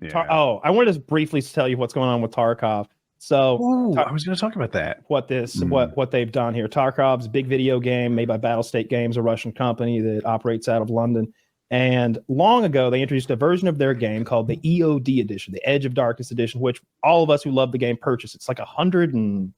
Yeah. I wanted to briefly tell you what's going on with Tarkov. So I was going to talk about that. What they've done here. Tarkov's a big video game made by Battlestate Games, a Russian company that operates out of London. And long ago, they introduced a version of their game called the EOD edition, the Edge of Darkness edition, which all of us who love the game purchase. It's like $150,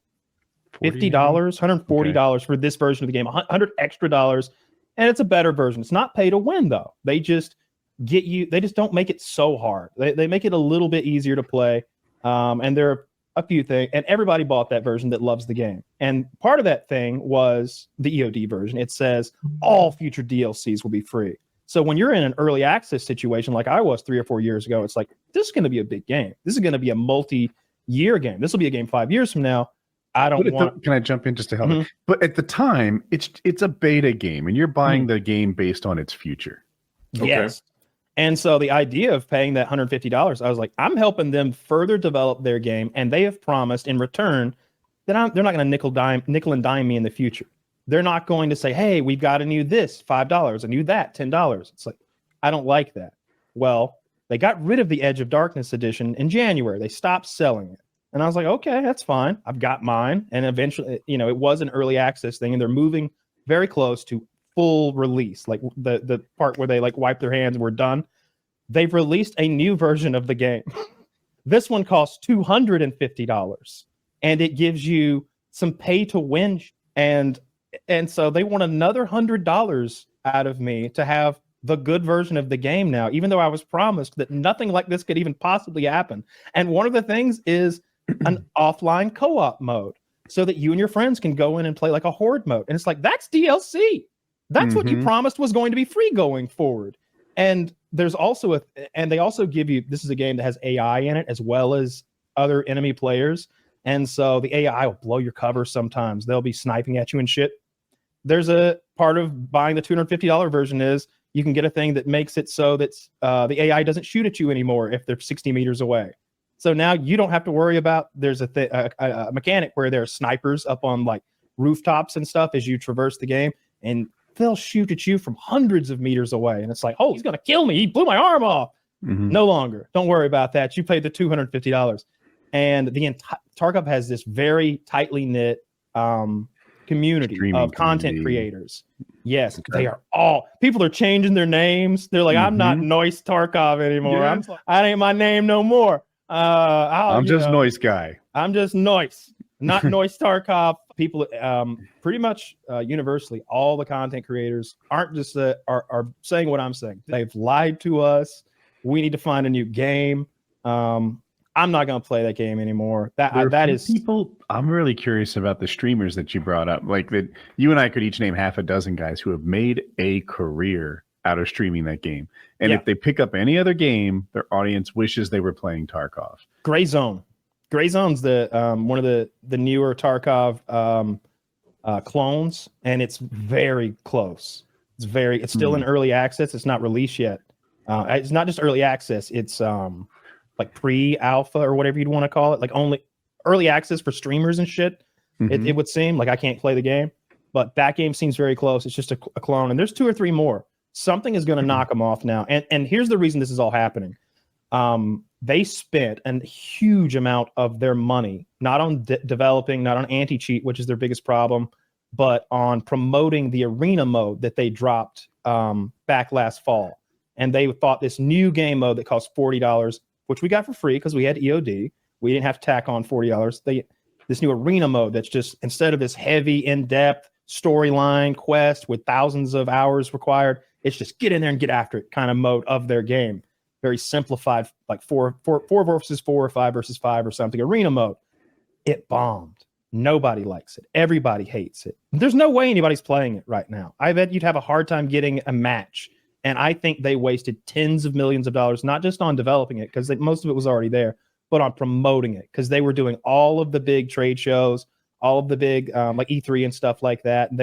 $140 for this version of the game, $100 extra dollars. And it's a better version. It's not pay to win, though. They just don't make it so hard. They make it a little bit easier to play. And there are a few things, and everybody bought that version that loves the game. And part of that thing was the EOD version. It says all future DLCs will be free. So when you're in an early access situation like I was 3 or 4 years ago, it's like, this is going to be a big game. This is going to be a multi-year game. This will be a game 5 years from now. Can I jump in just to help? But at the time, it's a beta game, and you're buying the game based on its future. Okay. Yes. And so the idea of paying that $150, I was like, I'm helping them further develop their game, and they have promised in return that they're not going to nickel and dime me in the future. They're not going to say, hey, we've got a new this, $5, a new that, $10. It's like, I don't like that. Well, they got rid of the Edge of Darkness edition in January. They stopped selling it. And I was like, okay, that's fine. I've got mine. And eventually, it was an early access thing, and they're moving very close to full release, like the part where they like wipe their hands and we're done. They've released a new version of the game. This one costs $250, and it gives you some pay to win. And so they want another $100 out of me to have the good version of the game now, even though I was promised that nothing like this could even possibly happen. And one of the things is an offline co-op mode so that you and your friends can go in and play like a horde mode. And it's like, that's DLC. That's what you promised was going to be free going forward. And there's also and they also give you, this is a game that has AI in it as well as other enemy players. And so the AI will blow your cover sometimes. They'll be sniping at you and shit. There's a part of buying the $250 version is you can get a thing that makes it so that the AI doesn't shoot at you anymore if they're 60 meters away. So now you don't have to worry about, there's a mechanic where there are snipers up on like rooftops and stuff as you traverse the game, and they'll shoot at you from hundreds of meters away. And it's like, oh, he's going to kill me. He blew my arm off. No longer. Don't worry about that. You paid the $250. And the Tarkov has this very tightly knit community of content creators. Yes, they are all, people are changing their names. They're like, I'm not Noise Tarkov anymore. Yeah. That ain't my name no more. I'm just Noise guy. I'm just Noise, not Noise Tarkov. People, pretty much universally, all the content creators aren't just are saying what I'm saying. They've lied to us. We need to find a new game. I'm not going to play that game anymore. That is people. I'm really curious about the streamers that you brought up. Like that, you and I could each name half a dozen guys who have made a career out of streaming that game. And if they pick up any other game, their audience wishes they were playing Tarkov. Gray Zone's the one of the newer Tarkov clones, and it's very close. It's still in early access. It's not released yet. It's not just early access. It's like pre-alpha or whatever you'd want to call it, like only early access for streamers and shit. It would seem like I can't play the game, but that game seems very close. It's just a clone, and there's 2 or 3 more. Something is going to knock them off now. And here's the reason this is all happening. They spent a huge amount of their money, not on developing, not on anti-cheat, which is their biggest problem, but on promoting the arena mode that they dropped back last fall. And they thought this new game mode that cost $40, which we got for free because we had EOD. We didn't have to tack on $40. This new arena mode that's just, instead of this heavy, in-depth storyline quest with thousands of hours required, it's just get in there and get after it kind of mode of their game. Very simplified, like 4 versus 4 or 5 versus 5 or something. Arena mode. It bombed. Nobody likes it. Everybody hates it. There's no way anybody's playing it right now. I bet you'd have a hard time getting a match. And I think they wasted tens of millions of dollars, not just on developing it, because most of it was already there, but on promoting it, because they were doing all of the big trade shows, all of the big like E3 and stuff like that. And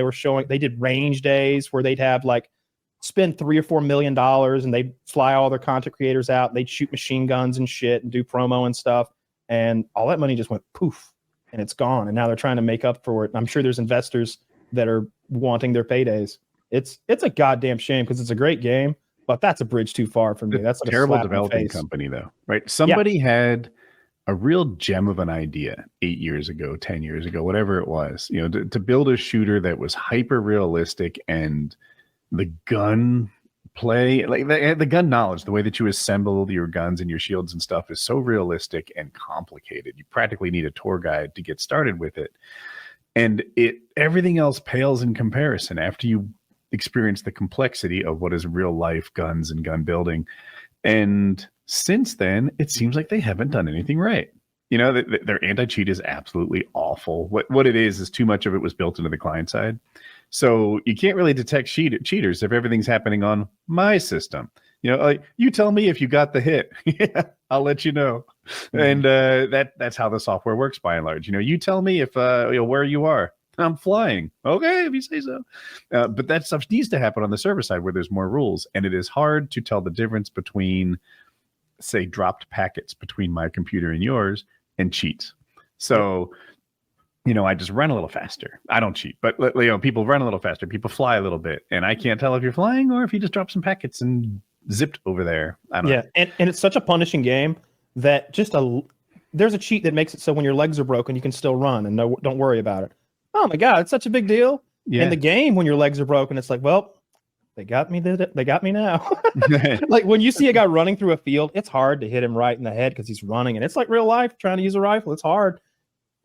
they did range days where they'd have like spend $3 or $4 million and they'd fly all their content creators out. And they'd shoot machine guns and shit and do promo and stuff. And all that money just went poof and it's gone. And now they're trying to make up for it. And I'm sure there's investors that are wanting their paydays. It's a goddamn shame because it's a great game. but that's a bridge too far for me. That's like terrible a slap in the developing face. company, though, right? Somebody had a real gem of an idea 8 years ago, 10 years ago, whatever it was, to build a shooter that was hyper realistic, and the gun play, like the gun knowledge, the way that you assemble your guns and your shields and stuff is so realistic and complicated. You practically need a tour guide to get started with it. And everything else pales in comparison after you experience the complexity of what is real life guns and gun building. And since then, it seems like they haven't done anything right. Their anti-cheat is absolutely awful. What it is too much of it was built into the client side. So you can't really detect cheaters if everything's happening on my system. Like, you tell me if you got the hit. Yeah, I'll let you know. And that's how the software works by and large. You tell me if where you are. I'm flying. Okay, if you say so. But that stuff needs to happen on the server side where there's more rules. And it is hard to tell the difference between, say, dropped packets between my computer and yours and cheats. So, I just run a little faster. I don't cheat, but people run a little faster. People fly a little bit. And I can't tell if you're flying or if you just drop some packets and zipped over there. I don't know. And it's such a punishing game that there's a cheat that makes it so when your legs are broken, you can still run and don't worry about it. Oh my God, it's such a big deal. Yeah. In the game, when your legs are broken, it's like, well, they got me. They got me now. Like when you see a guy running through a field, it's hard to hit him right in the head because he's running, and it's like real life trying to use a rifle. It's hard.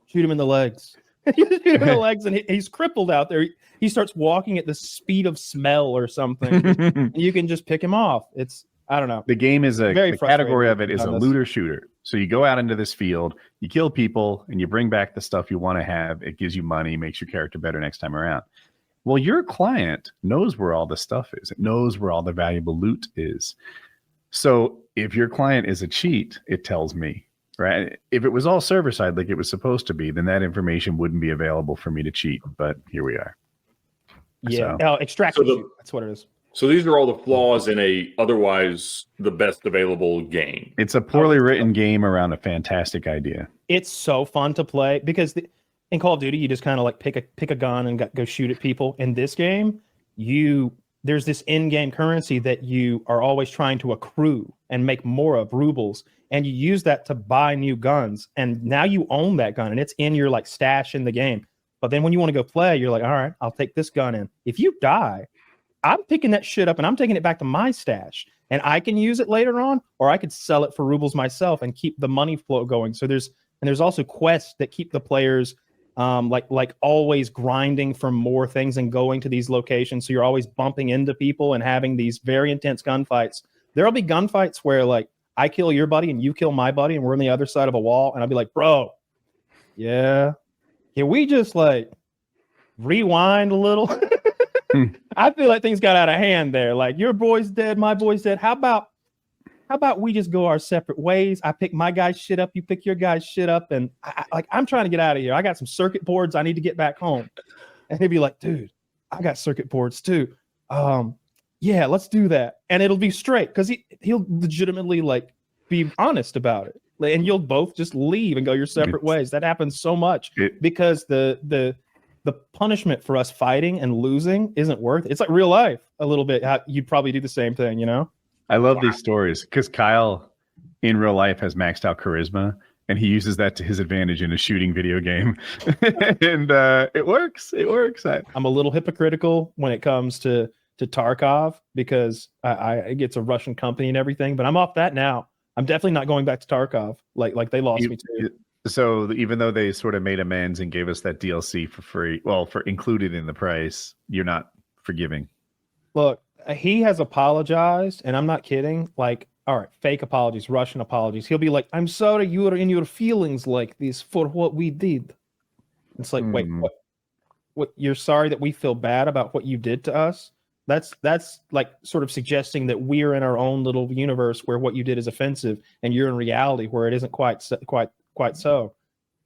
Shoot him in the legs. You shoot him in the legs, and he's crippled out there. He starts walking at the speed of smell or something. And you can just pick him off. I don't know. The game is the category of it is a looter shooter. So you go out into this field, you kill people, and you bring back the stuff you want to have. It gives you money, makes your character better next time around. Well, your client knows where all the stuff is. It knows where all the valuable loot is. So if your client is a cheat, it tells me, right? If it was all server side like it was supposed to be, then that information wouldn't be available for me to cheat. But here we are. Yeah. So, extraction. That's what it is. So these are all the flaws in a otherwise the best available game. It's a poorly written game around a fantastic idea. It's so fun to play because in Call of Duty, you just kind of like pick a gun and go shoot at people. In this game, there's this in-game currency that you are always trying to accrue and make more of, rubles, and you use that to buy new guns. And now you own that gun, and it's in your like stash in the game. But then when you want to go play, you're like, all right, I'll take this gun in. If you die, I'm picking that shit up and I'm taking it back to my stash, and I can use it later on, or I could sell it for rubles myself and keep the money flow going. So there's also quests that keep the players like always grinding for more things and going to these locations. So you're always bumping into people and having these very intense gunfights. There'll be gunfights where like I kill your buddy and you kill my buddy and we're on the other side of a wall, and I'll be like, bro, yeah, can we just like rewind a little? I feel like things got out of hand there. Like, your boy's dead, my boy's dead. How about we just go our separate ways? I pick my guy's shit up, you pick your guy's shit up, and I'm trying to get out of here. I got some circuit boards. I need to get back home. And he'd be like, dude, I got circuit boards too. Yeah, let's do that. And it'll be straight because he'll legitimately like be honest about it. And you'll both just leave and go your separate ways. That happens so much because the punishment for us fighting and losing isn't worth it. It's like real life a little bit. You'd probably do the same thing, you know? I love these stories because Kyle in real life has maxed out charisma, and he uses that to his advantage in a shooting video game. And it works. It works. I'm a little hypocritical when it comes to Tarkov because it's a Russian company and everything, but I'm off that now. I'm definitely not going back to Tarkov. Like they lost me too. So even though they sort of made amends and gave us that DLC for free, for included in the price, you're not forgiving. Look, he has apologized, and I'm not kidding. Like, all right, fake apologies, Russian apologies. He'll be like, I'm sorry you were in your feelings like this for what we did. It's like, wait, what? You're sorry that we feel bad about what you did to us? That's like sort of suggesting that we're in our own little universe where what you did is offensive, and you're in reality where it isn't quite so.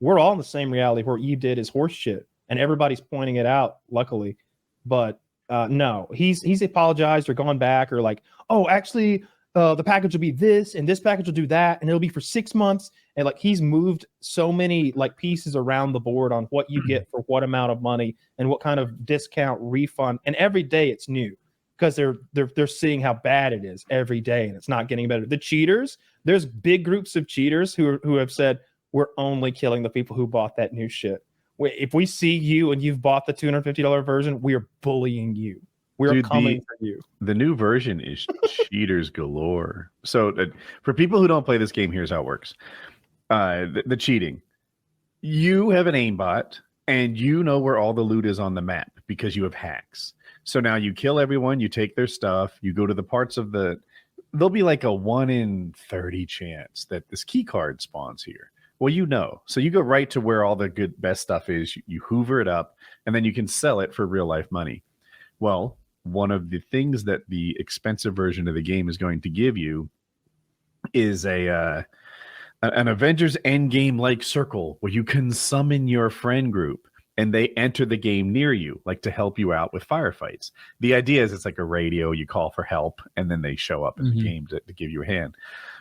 We're all in the same reality where what you did is horse shit, and everybody's pointing it out, luckily. But no, he's apologized or gone back or like, oh, actually, the package will be this and this package will do that, and it'll be for 6 months. And like, he's moved so many like pieces around the board on what you get for what amount of money and what kind of discount refund. And every day it's new. because they're seeing how bad it is every day, and it's not getting better. The cheaters, there's big groups of cheaters who have said, we're only killing the people who bought that new shit. If we see you and you've bought the $250 version, we are bullying you. We're coming for you. The new version is cheaters galore. So for people who don't play this game, here's how it works. The cheating. You have an aimbot, and you know where all the loot is on the map because you have hacks. So now you kill everyone, you take their stuff, you go to the parts of there'll be like a 1 in 30 chance that this key card spawns here. Well, you know. So you go right to where all the best stuff is, you hoover it up, and then you can sell it for real life money. Well, one of the things that the expensive version of the game is going to give you is an Avengers Endgame like circle where you can summon your friend group and they enter the game near you, like to help you out with firefights. The idea is it's like a radio, you call for help, and then they show up in the game to give you a hand.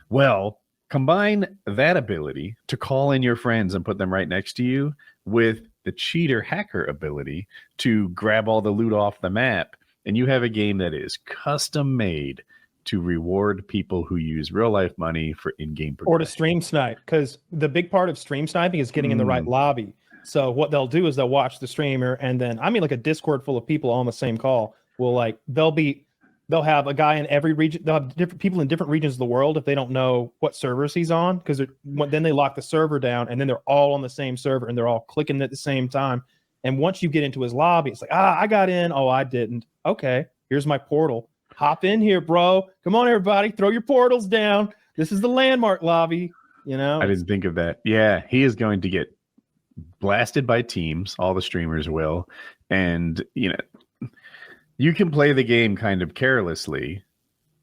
Well, combine that ability to call in your friends and put them right next to you with the cheater hacker ability to grab all the loot off the map, and you have a game that is custom made to reward people who use real life money for in-game progression. Or to stream snipe, because the big part of stream sniping is getting in the right lobby. So what they'll do is they'll watch the streamer, and then like a Discord full of people on the same call will they'll have a guy in every region. They'll have different people in different regions of the world if they don't know what servers he's on, because then they lock the server down, and then they're all on the same server and they're all clicking at the same time. And once you get into his lobby, it's like, I got in. Oh, I didn't. Okay, here's my portal. Hop in here, bro. Come on, everybody. Throw your portals down. This is the landmark lobby. I didn't think of that. Yeah, he is going to get blasted by teams. All the streamers will. And, you can play the game kind of carelessly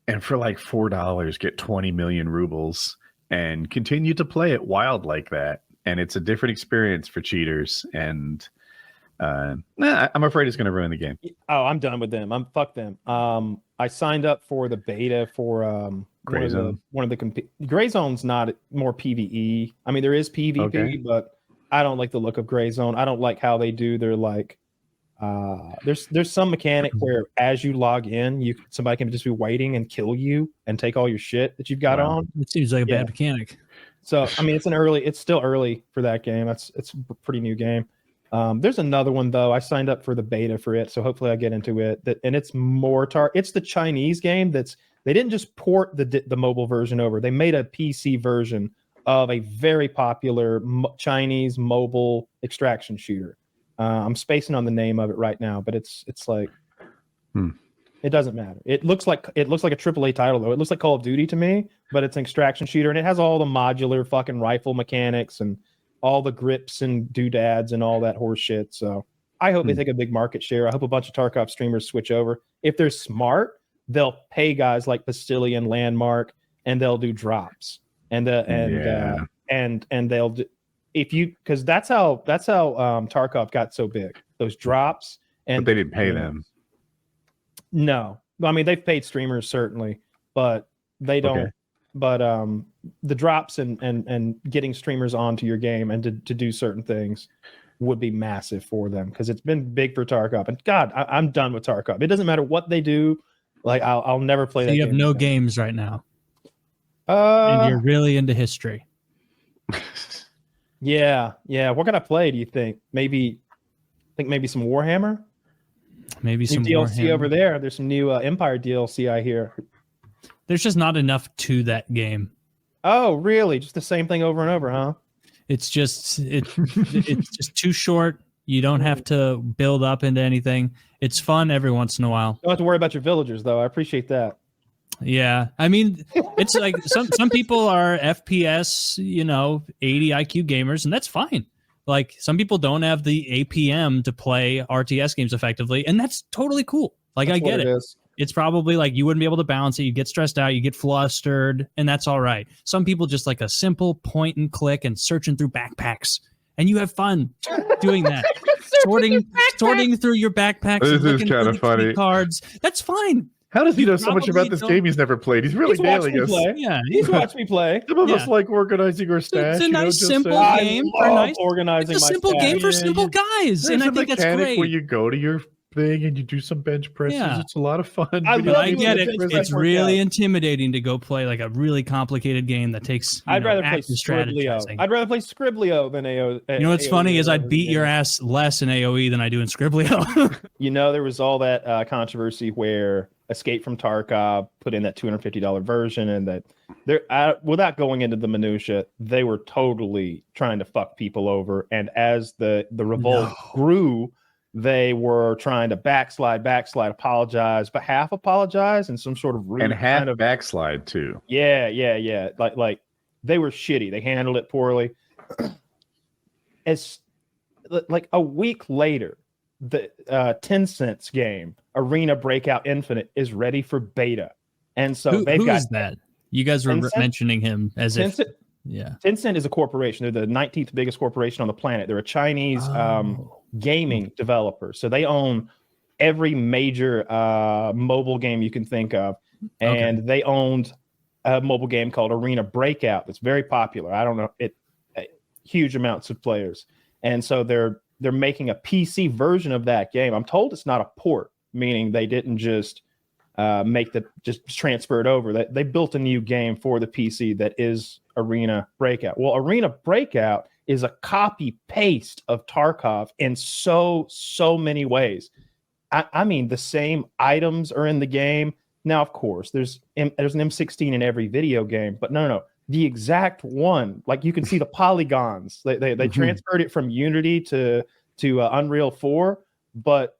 and for like $4 get 20 million rubles and continue to play it wild like that. And it's a different experience for cheaters. And I'm afraid it's going to ruin the game. Oh, I'm done with them. Fuck them. I signed up for the beta for Gray Zone. Gray Zone's not more PvE. I mean, there is PvP, but I don't like the look of Gray Zone. I don't like how they do their there's some mechanic where as you log in, somebody can just be waiting and kill you and take all your shit that you've got on. It seems like a bad mechanic. So I mean, it's still early for that game. It's a pretty new game. There's another one though. I signed up for the beta for it, so hopefully I get into it. And it's more it's the Chinese game they didn't just port the mobile version over. They made a PC version of a very popular Chinese mobile extraction shooter. I'm spacing on the name of it right now, but it's like it doesn't matter. It looks like a AAA title though. It looks like Call of Duty to me, but it's an extraction shooter, and it has all the modular fucking rifle mechanics and all the grips and doodads and all that horse shit. So I hope they take a big market share. I hope a bunch of Tarkov streamers switch over. If they're smart, they'll pay guys like Bastillion, Landmark, and they'll do drops. And they'll do, because that's how Tarkov got so big. Those drops, but they didn't pay them. No, I mean they've paid streamers certainly, but they don't. Okay. But the drops and getting streamers onto your game and to do certain things would be massive for them, because it's been big for Tarkov. And God, I'm done with Tarkov. It doesn't matter what they do. Like I'll never play that. You have no games right now. And you're really into history. Yeah. What can I play? Do you think? Maybe some Warhammer. Maybe some new DLC Warhammer over there. There's some new Empire DLC I hear. There's just not enough to that game. Oh, really? Just the same thing over and over, huh? It's just too short. You don't have to build up into anything. It's fun every once in a while. Don't have to worry about your villagers, though. I appreciate that. Yeah, I mean, it's like some people are FPS, 80 IQ gamers, and that's fine. Like some people don't have the APM to play RTS games effectively, and that's totally cool. Like I get it. It's probably like you wouldn't be able to balance it. You get stressed out, you get flustered, and that's all right. Some people just like a simple point and click and searching through backpacks, and you have fun doing that. sorting through your backpacks. This is kind of funny. Cards. That's fine. How does he know so much about this game he's never played? He's really nailing us. Yeah, he's watched me play. Some of us like organizing our stash. It's a nice, simple game. Organizing it's a simple game for simple guys, and I think that's great. Where you go to your thing and you do some bench presses. Yeah. It's a lot of fun. I Video love I games get are it. bench It's It's presses. really intimidating to go play like a really complicated game that takes. I'd rather play active Scriblio. strategizing. I'd rather play Scriblio than AO. You know what's funny is I beat your ass. ass less in AOE than I do in Scriblio. You know, there was all that controversy where Escape from Tarkov put in that $250 version, and that without going into the minutia, they were totally trying to fuck people over. And as the revolt grew, they were trying to backslide, apologize, but half apologize and some sort of rude And half kind of backslide too. yeah. Like they were shitty. They handled it poorly. As like a week later, the Tencent's game Arena Breakout Infinite is ready for beta, and so who they've got is that? You guys were Tencent? mentioning him as Tencent, if, yeah. Tencent is a corporation. They're the 19th biggest corporation on the planet. They're a Chinese gaming developer, so they own every major mobile game you can think of, and they owned a mobile game called Arena Breakout that's very popular. I don't know, huge amounts of players, and so they're making a PC version of that game. I'm told it's not a port, meaning they didn't just just transfer it over. That they built a new game for the PC that is Arena Breakout. Well, Arena Breakout is a copy paste of Tarkov in so many ways. I mean, the same items are in the game. Now, of course, there's an M16 in every video game, but no. The exact one, like you can see the polygons. They transferred it from Unity to Unreal 4, but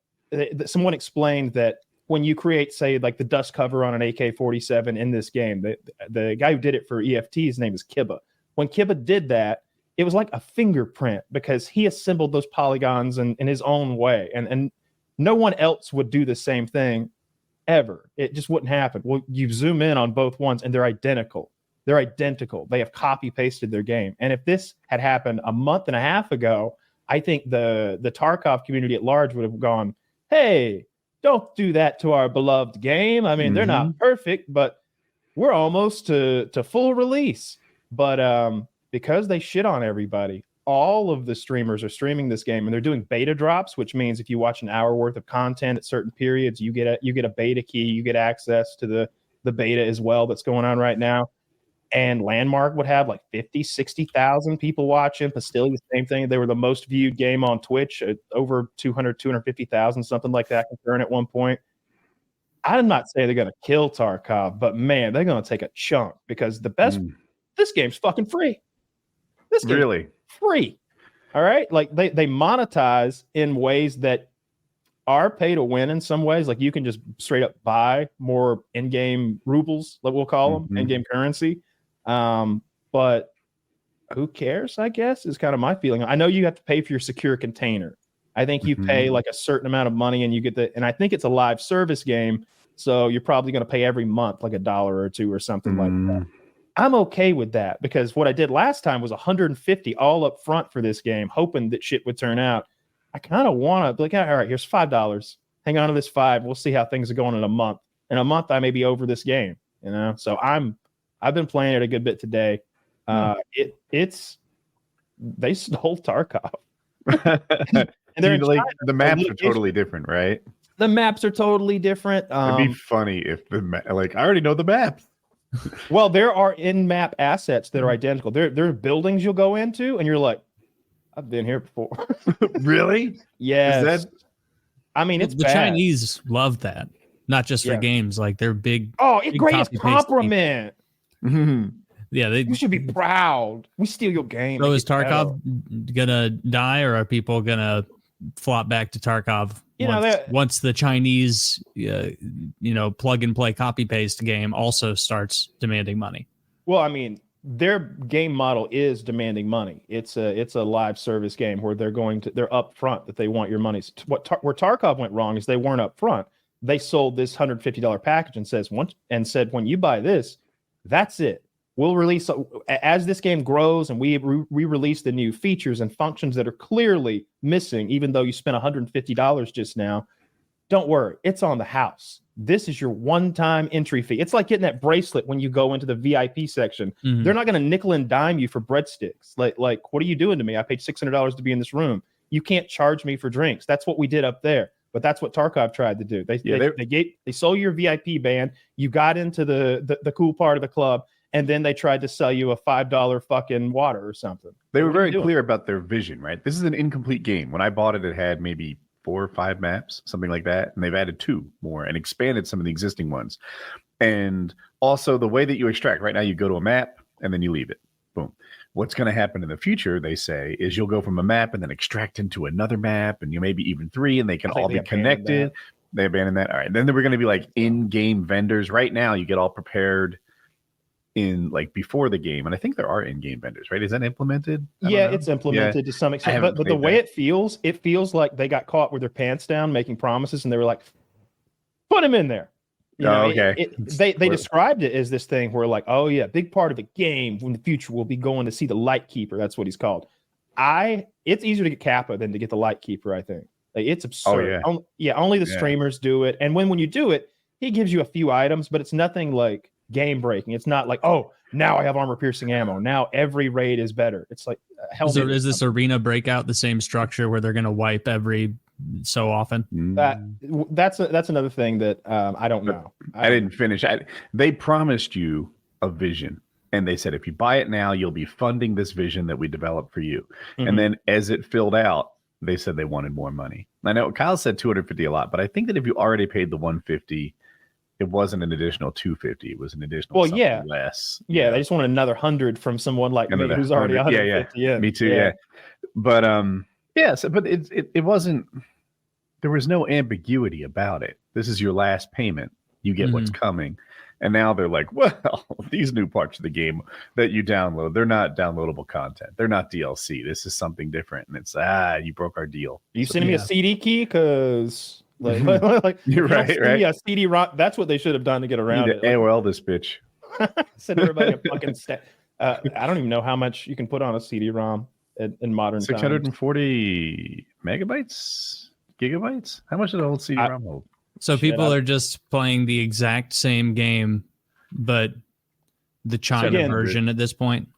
someone explained that when you create, say, like the dust cover on an AK-47 in this game, the guy who did it for EFT, his name is Kibba. When Kibba did that, it was like a fingerprint because he assembled those polygons in his own way, and no one else would do the same thing ever. It just wouldn't happen. Well, you zoom in on both ones, and they're identical. They have copy pasted their game. And if this had happened a month and a half ago, I think the Tarkov community at large would have gone, hey, don't do that to our beloved game. I mean, they're not perfect, but we're almost to full release. But because they shit on everybody, all of the streamers are streaming this game, and they're doing beta drops, which means if you watch an hour worth of content at certain periods, you get a beta key, you get access to the beta as well that's going on right now. And Landmark would have like 50, 60,000 people watching. Pastille, the same thing. They were the most viewed game on Twitch, over 200, 250,000, something like that, concurrent at one point. I'm not saying they're going to kill Tarkov, but man, they're going to take a chunk because the best, this game's fucking free. This game's really free. All right. Like they monetize in ways that are pay to win in some ways. Like you can just straight up buy more in-game rubles, like we'll call them, in-game currency. But who cares, I guess, is kind of my feeling. I know you have to pay for your secure container. I think you pay like a certain amount of money and you get and I think it's a live service game. So you're probably going to pay every month, like $1 or $2 or something like that. I'm okay with that because what I did last time was $150 all up front for this game, hoping that shit would turn out. I kind of want to be like, all right, here's $5. Hang on to this $5. We'll see how things are going in a month. In a month, I may be over this game, you know? So I've been playing it a good bit today. They stole Tarkov. And they're like the maps are totally different, right? The maps are totally different. It'd be funny if I already know the maps. Well, there are in-map assets that are identical. There are buildings you'll go into, and you're like, I've been here before. Really? Yes. I mean, it's the bad. Chinese love that, not just for games. Like they're big. Oh, it's big greatest copy-paste compliment. Yeah, you should be proud. We steal your game. So is Tarkov gonna die, or are people gonna flop back to Tarkov once the Chinese, plug and play copy paste game also starts demanding money? Well, I mean, their game model is demanding money. It's a live service game where they're upfront that they want your money. Where Tarkov went wrong is they weren't upfront. They sold this $150 package and said when you buy this, that's it. We'll release as this game grows and we release the new features and functions that are clearly missing, even though you spent $150 just now. Don't worry, it's on the house. This is your one-time entry fee. It's like getting that bracelet when you go into the VIP section. They're not going to nickel and dime you for breadsticks. Like, what are you doing to me? I paid $600 to be in this room. You can't charge me for drinks. That's what we did up there. But that's what Tarkov tried to do. They sold your VIP band. You got into the cool part of the club, and then they tried to sell you a $5 fucking water or something. They were very clear about their vision, right? This is an incomplete game. When I bought it, it had maybe 4 or 5 maps, something like that, and they've added 2 more and expanded some of the existing ones. And also the way that you extract. Right now, you go to a map and then you leave it. Boom. What's going to happen in the future, they say, is you'll go from a map and then extract into another map, and you maybe even 3, and they can all be connected. They abandoned that. All right. Then we're going to be like in-game vendors. Right now, you get all prepared in like before the game, and I think there are in-game vendors, right? Is that implemented? Yeah, it's implemented to some extent, but the way it feels like they got caught with their pants down making promises, and they were like, put him in there. They described it as this thing where like, oh yeah, big part of the game in the future will be going to see the light keeper. That's what he's called. It's easier to get Kappa than to get the light keeper. I think like, it's absurd. Only the streamers do it, and when you do it, he gives you a few items, but it's nothing like game breaking. It's not like, oh, now I have armor piercing ammo. Now every raid is better. It's like is this arena breakout the same structure where they're going to wipe every so often? That's another thing that I don't know. I didn't finish. They promised you a vision, and they said if you buy it now, you'll be funding this vision that we developed for you. Mm-hmm. And then as it filled out, they said they wanted more money. I know Kyle said 250 a lot, but I think that if you already paid the 150, it wasn't an additional 250. It was an additional less. Yeah, they just wanted another 100 from someone like me who's already 150. Yeah, me too. Yeah. But but it wasn't. There was no ambiguity about it. This is your last payment. You get what's coming. And now they're like, well, these new parts of the game that you download, they're not downloadable content. They're not DLC. This is something different. And it's, you broke our deal. You sending me a CD key? Because like you're right. Yeah, CD-ROM. That's what they should have done to get around it. AOL this bitch. Send everybody a fucking I don't even know how much you can put on a CD-ROM in modern 640 megabytes? Gigabytes? How much did the old CD-ROM hold? So people are just playing the exact same game, but the China version at this point?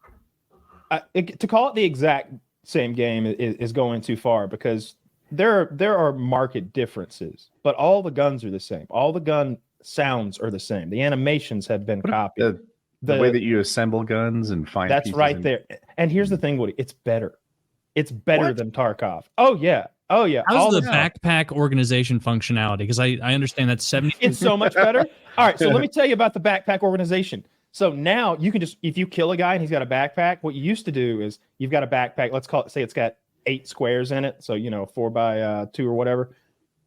To call it the exact same game is going too far, because there are market differences, but all the guns are the same. All the gun sounds are the same. The animations have been copied. The way that you assemble guns and find that's right there. And here's the thing, Woody, it's better. It's better than Tarkov. Oh yeah. How's the backpack organization functionality? Because I understand that's 70. It's so much better. All right, so let me tell you about the backpack organization. So now you can just, if you kill a guy and he's got a backpack, what you used to do is you've got a backpack. Let's call it, say it's got 8 squares in it. So 4 by 2 or whatever.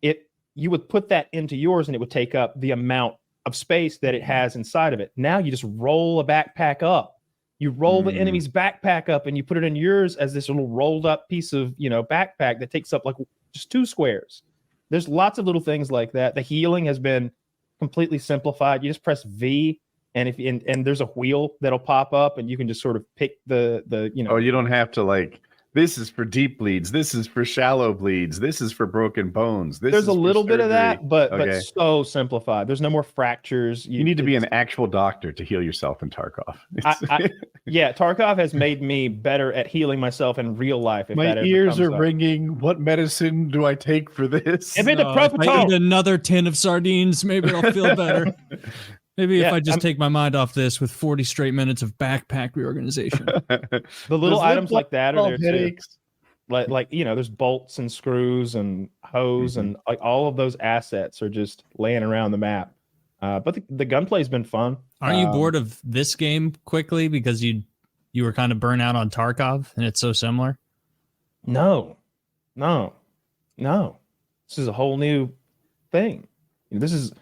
You would put that into yours, and it would take up the amount of space that it has inside of it. Now you just roll a backpack up. You roll the enemy's backpack up, and you put it in yours as this little rolled up piece of, backpack that takes up like just 2 squares. There's lots of little things like that. The healing has been completely simplified. You just press V, and and there's a wheel that'll pop up, and you can just sort of pick the. Oh, you don't have to this is for deep bleeds. This is for shallow bleeds. This is for broken bones. There's a little bit of that, but so simplified. There's no more fractures. You need to be an actual doctor to heal yourself in Tarkov. Tarkov has made me better at healing myself in real life. My ears are ringing. What medicine do I take for this? If I eat another tin of sardines, maybe I'll feel better. Maybe if I just take my mind off this with 40 straight minutes of backpack reorganization. The little items like that are there headaches. Too. Like there's bolts and screws and hose and like all of those assets are just laying around the map. But the gunplay's been fun. Aren't you bored of this game quickly because you were kind of burnt out on Tarkov and it's so similar? No. This is a whole new thing. This is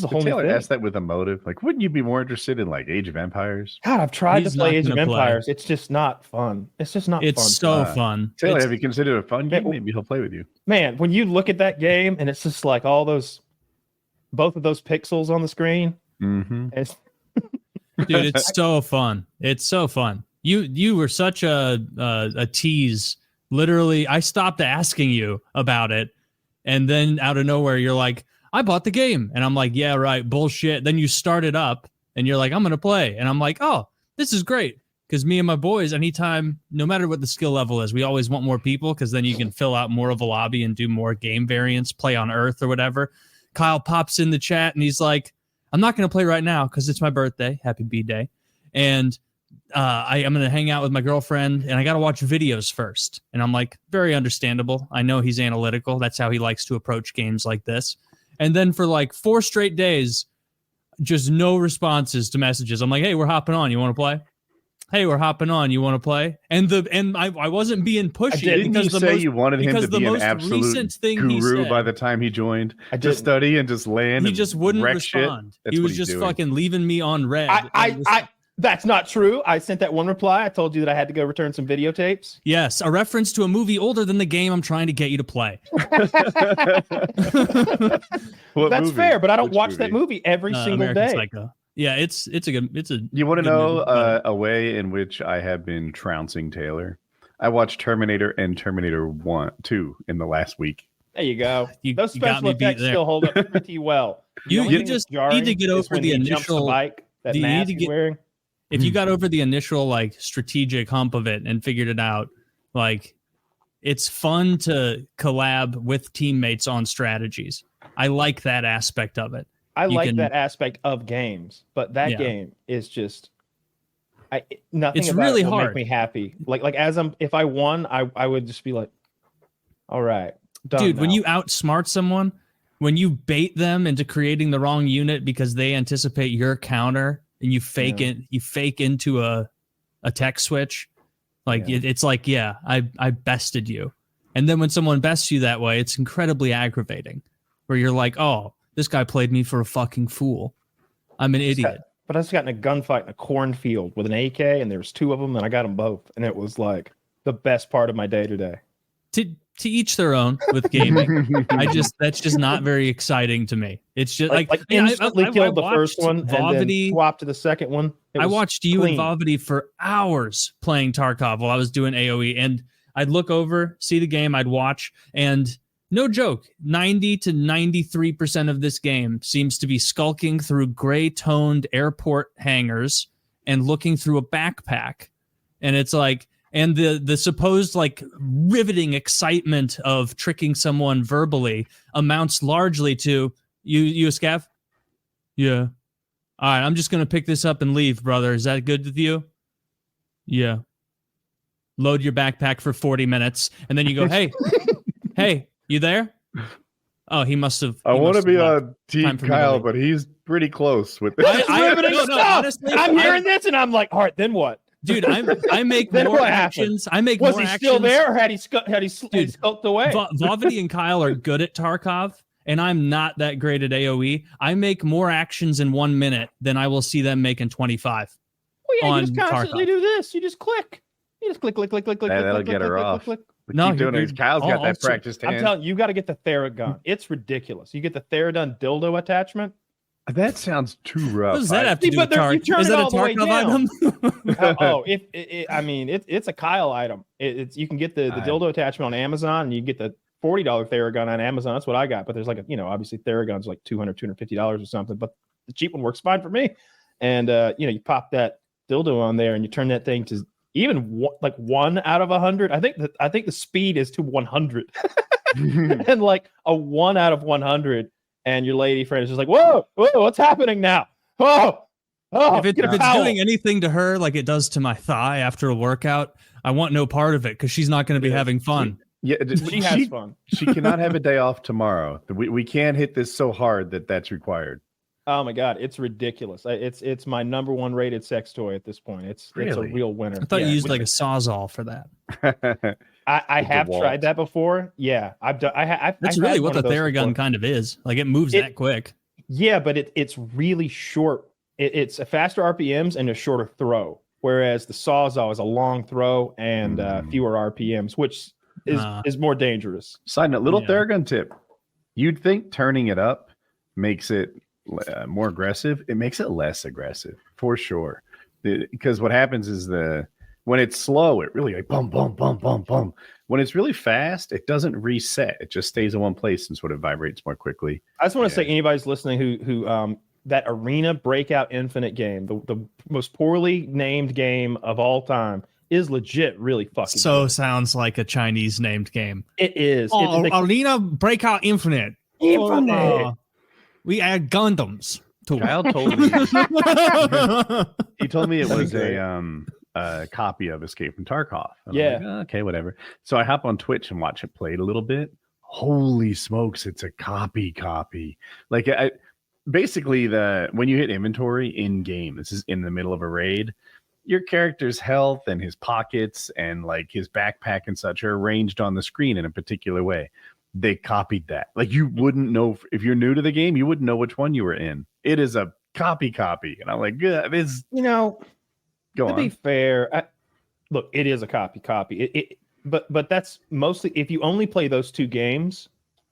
a whole new thing. Asked that with a motive. Like, wouldn't you be more interested in Age of Empires? God, I've tried to play Age of Empires. It's just not fun. It's just not fun. It's so fun. Taylor, have you considered a fun game? Maybe he'll play with you. Man, when you look at that game and it's just like both of those pixels on the screen. Mm-hmm. Dude, it's so fun. It's so fun. You were such a tease. Literally, I stopped asking you about it, and then out of nowhere, you're like, I bought the game. And I'm like, yeah, right. Bullshit. Then you start it up and you're like, I'm going to play. And I'm like, oh, this is great. because me and my boys, anytime, no matter what the skill level is, we always want more people because then you can fill out more of a lobby and do more game variants, play on Earth or whatever. Kyle pops in the chat and he's like, I'm not going to play right now because it's my birthday. Happy B-Day. And I'm going to hang out with my girlfriend and I got to watch videos first. And I'm like, very understandable. I know he's analytical. That's how he likes to approach games like this. And then for like 4 straight days, just no responses to messages. I'm like, hey, we're hopping on. You want to play? Hey, we're hopping on. You want to play? And I wasn't being pushy. Didn't you say you wanted him to be an absolute guru by the time he joined? To study and just land. He just wouldn't respond. He was just fucking leaving me on red. That's not true. I sent that one reply. I told you that I had to go return some videotapes. Yes, a reference to a movie older than the game I'm trying to get you to play. That's fair, but I don't watch that movie every single American day. Psycho. Yeah, it's a good. You want to know a way in which I have been trouncing Taylor? I watched Terminator and Terminator 2 in the last week. There you go. Those special effects still hold up pretty well. You just need to get over the initial bike that mask he's wearing. If you got over the initial like strategic hump of it and figured it out, like it's fun to collab with teammates on strategies. I like that aspect of it. I like that aspect of games, but that game is just nothing. It's about really it will hard. Make me happy. Like if I won, I would just be like, all right, dude. When you outsmart someone, when you bait them into creating the wrong unit because they anticipate your counter. And you fake it. You fake into a tech switch, like it's like I bested you, and then when someone bests you that way, it's incredibly aggravating. Where you're like, oh, this guy played me for a fucking fool. I'm an idiot. But I just got in a gunfight in a cornfield with an AK, and there was 2 of them, and I got them both, and it was like the best part of my day today. To each their own with gaming. That's just not very exciting to me. It's just like instantly killed the first one and then swapped to the second one. I watched you and Vavity for hours playing Tarkov while I was doing AoE, and I'd look over, see the game, I'd watch, and no joke, 90 to 93% of this game seems to be skulking through gray-toned airport hangars and looking through a backpack. And it's like, and the supposed like riveting excitement of tricking someone verbally amounts largely to you a scav? Yeah. All right, I'm just going to pick this up and leave, brother. Is that good with you? Yeah. Load your backpack for 40 minutes. And then you go, hey, you there? Oh, he must have. I want to be on Team Kyle, but he's pretty close with this. Honestly, I'm hearing this and I'm like, all right, then what? Dude, I make more actions. I make was more he actions. Still there, or had he skulked away? Vavity and Kyle are good at Tarkov, and I'm not that great at AoE. I make more actions in 1 minute than I will see them make in 25. Well, yeah, you just constantly do this. You just click. You just click. That'll get her off. No, keep doing it. Kyle's got that practiced hand. I'm telling you, got to get the Theragun. It's ridiculous. You get the Theragun dildo attachment. That sounds too rough. What does that have to do with Tarkov? Is that a Tarkov item? It's a Kyle item. You can get the dildo attachment on Amazon, and you get the $40 Theragun on Amazon. That's what I got. But there's like obviously Theragun's like $200, $250 or something. But the cheap one works fine for me. And you pop that dildo on there, and you turn that thing to even like 1 out of 100. I think the speed is to 100, and like a 1 out of 100. And your lady friend is just like, whoa, what's happening now? Oh, if it's doing anything to her like it does to my thigh after a workout, I want no part of it because she's not going to be having fun. She has fun. She cannot have a day off tomorrow. We can't hit this so hard that's required. Oh my God, it's ridiculous. It's my number 1 rated sex toy at this point. It's a real winner. I thought you used like a Sawzall for that. I have tried that before. Yeah, I've done. That's really what the Theragun kind of is. Like it moves that quick. Yeah, but it's really short. It's a faster RPMs and a shorter throw. Whereas the Sawzall is a long throw and fewer RPMs, which is more dangerous. Side note, little Theragun tip. You'd think turning it up makes it more aggressive. It makes it less aggressive for sure. Because what happens is when it's slow, it really like bum, bum, bum, bum, bum. When it's really fast, it doesn't reset. It just stays in one place and sort of vibrates more quickly. I just want to say, anybody's listening who that Arena Breakout Infinite game, the most poorly named game of all time, is legit really fucking So good. sounds like a Chinese named game. It is. Oh, Arena Breakout Infinite. Infinite. Oh, we add Gundams to Kyle told me he told me it was a copy of Escape from Tarkov. And I'm like, oh, okay, whatever. So I hop on Twitch and watch it played a little bit. Holy smokes, it's a copy. Like basically when you hit inventory in game, this is in the middle of a raid, your character's health and his pockets and like his backpack and such are arranged on the screen in a particular way. They copied that. Like you wouldn't know if you're new to the game, you wouldn't know which one you were in. It is a copy. And I'm like, good. It's Go on. To be fair, look, it is a copy. But that's mostly if you only play those two games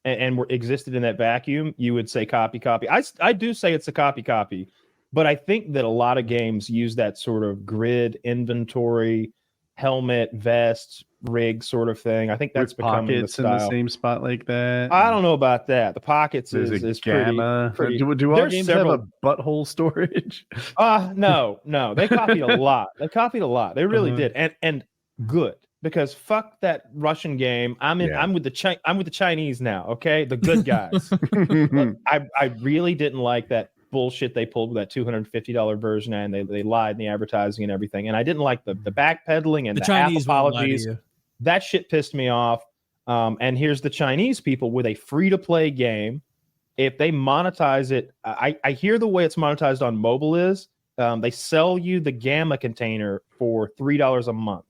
and were existed in that vacuum, you would say copy. I do say it's a copy, but I think that a lot of games use that sort of grid inventory, helmet, vest, rig sort of thing. I think that's becoming the style. In the same spot like that. I don't know about that. The pockets is gamma. pretty. Do all games have a butthole storage? No. They copied a lot. They really did, and good. Because fuck that Russian game. I'm with the Chinese now. Okay, the good guys. Look, I really didn't like that bullshit they pulled with that $250 version, and they lied in the advertising and everything. And I didn't like the backpedaling and the Chinese half apologies. That shit pissed me off. And here's the Chinese people with a free-to-play game. If they monetize it, I hear the way it's monetized on mobile is they sell you the Gamma container for $3 a month.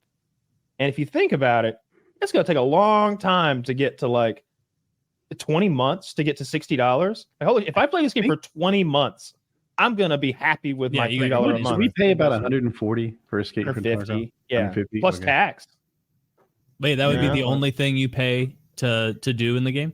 And if you think about it, it's going to take a long time to get to like 20 months to get to $60. If I play this game for 20 months, I'm going to be happy with my $3 a month. We pay about $140 for Escape from Tarkov. $150, yeah, plus tax. Wait, that would be the only thing you pay to do in the game?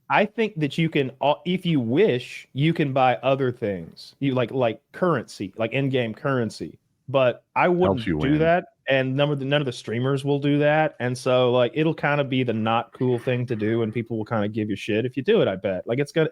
I think that you can, if you wish, you can buy other things. You like currency, like in-game currency. But I wouldn't do that. And none of the streamers will do that. And so like it'll kind of be the not cool thing to do, and people will kind of give you shit if you do it, I bet. Like it's gonna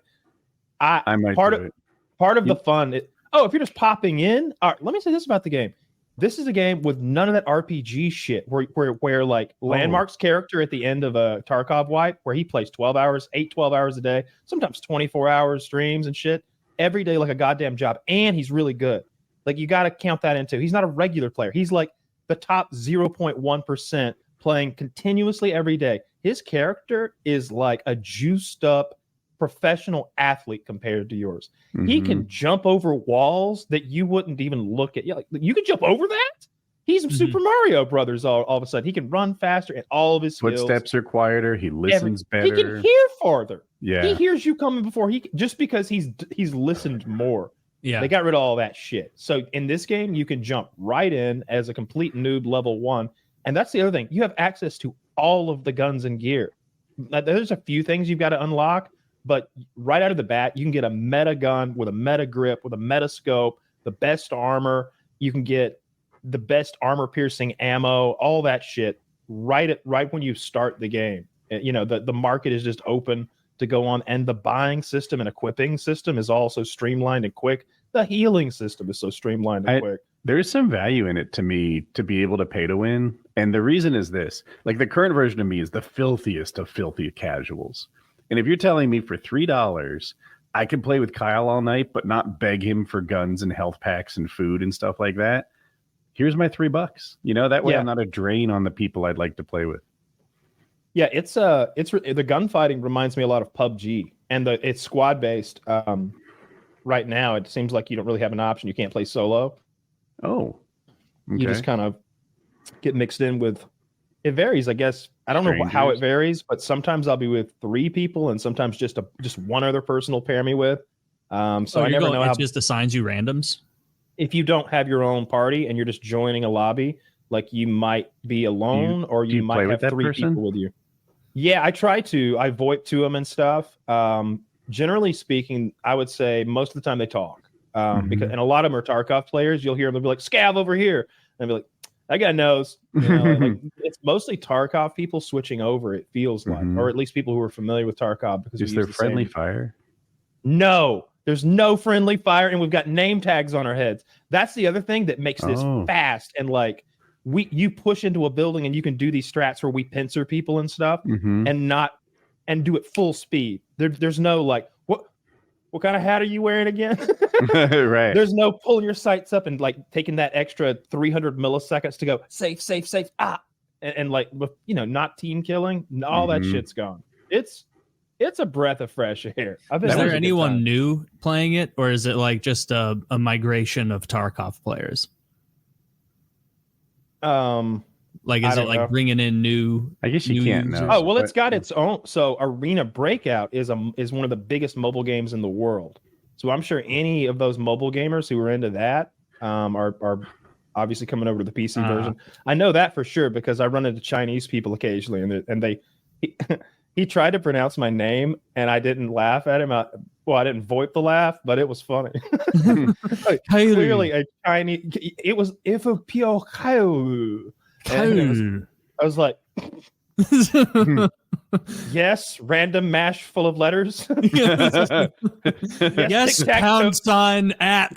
I might part of the fun. If you're just popping in, all right, let me say this about the game. This is a game with none of that RPG shit where like Landmark's character at the end of a Tarkov wipe, where he plays 12 hours a day, sometimes 24 hours streams and shit every day like a goddamn job. And he's really good. Like you got to count that into. He's not a regular player. He's like the top 0.1% playing continuously every day. His character is like a juiced up professional athlete compared to yours. Mm-hmm. He can jump over walls that you wouldn't even look at. Yeah, like, you can jump over that? He's Super Mario Brothers all of a sudden. He can run faster and all of his skills. Footsteps are quieter. He listens better. He can hear farther. Yeah. He hears you coming before just because he's listened more. Yeah, they got rid of all that shit. So in this game, you can jump right in as a complete noob level 1. And that's the other thing. You have access to all of the guns and gear. Now, there's a few things you've got to unlock, but right out of the bat, you can get a meta gun with a meta grip, with a meta scope, the best armor. You can get the best armor piercing ammo, all that shit right when you start the game. You know, the market is just open to go on, and the buying system and equipping system is also streamlined and quick. The healing system is so streamlined and quick. There is some value in it to me to be able to pay to win. And the reason is this, like the current version of me is the filthiest of filthy casuals. And if you're telling me for $3, I can play with Kyle all night, but not beg him for guns and health packs and food and stuff like that. Here's my $3. You know, that way I'm not a drain on the people I'd like to play with. Yeah, it's the gunfighting reminds me a lot of PUBG, and it's squad based. Right now, it seems like you don't really have an option. You can't play solo. Oh, okay. You just kind of get mixed in with. It varies, I guess. I don't know how it varies, but sometimes I'll be with 3 people, and sometimes just one other person will pair me with. So I never know how. It just assigns you randoms. If you don't have your own party and you're just joining a lobby, like you might be alone, or you might have 3 people with you. Yeah, I try to. I VoIP to them and stuff. Generally speaking, I would say most of the time they talk. Because and a lot of them are Tarkov players. You'll hear them be like, "Scav over here," and I'll be like, "That guy knows." You know, like, it's mostly Tarkov people switching over. It feels like, or at least people who are familiar with Tarkov. Because is there friendly fire? No, There's no friendly fire, and we've got name tags on our heads. That's the other thing that makes this fast. And like you push into a building and you can do these strats where we pincer people and stuff and do it full speed. There's no like, what kind of hat are you wearing again? Right. There's no pulling your sights up and like taking that extra 300 milliseconds to go safe. And like, not team killing. All that shit's gone. It's a breath of fresh air. Is there anyone new playing it, or is it like just a migration of Tarkov players? Like, is it like bringing in new? I guess you can't know. Oh well, it's got its own. So Arena Breakout is one of the biggest mobile games in the world. So I'm sure any of those mobile gamers who are into that are obviously coming over to the PC version. I know that for sure because I run into Chinese people occasionally, and he tried to pronounce my name, and I didn't laugh at him. I didn't VoIP the laugh, but it was funny. Like, clearly a Chinese. It was Ifo Kyle. I was like, yes, random mash full of letters. Yes, pound sign at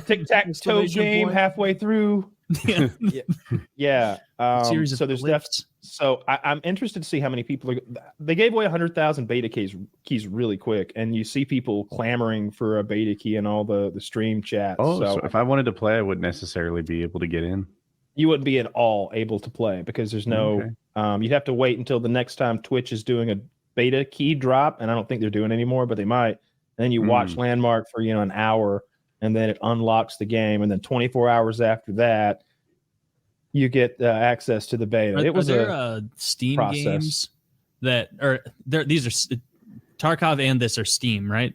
tic-tac-toe game halfway through. Yeah. Series of so there's lifts. So I'm interested to see how many people they gave away 100,000 beta keys really quick, and you see people clamoring for a beta key in all the stream chats. So if I wanted to play, I wouldn't necessarily be able to get in. You wouldn't be at all able to play because there's no. You'd have to wait until the next time Twitch is doing a beta key drop, and I don't think they're doing anymore, but they might. And then you watch Landmark for an hour, and then it unlocks the game, and then 24 hours after that, you get access to the beta. Are there Steam process. Games that are there? These are Tarkov and this are Steam, right?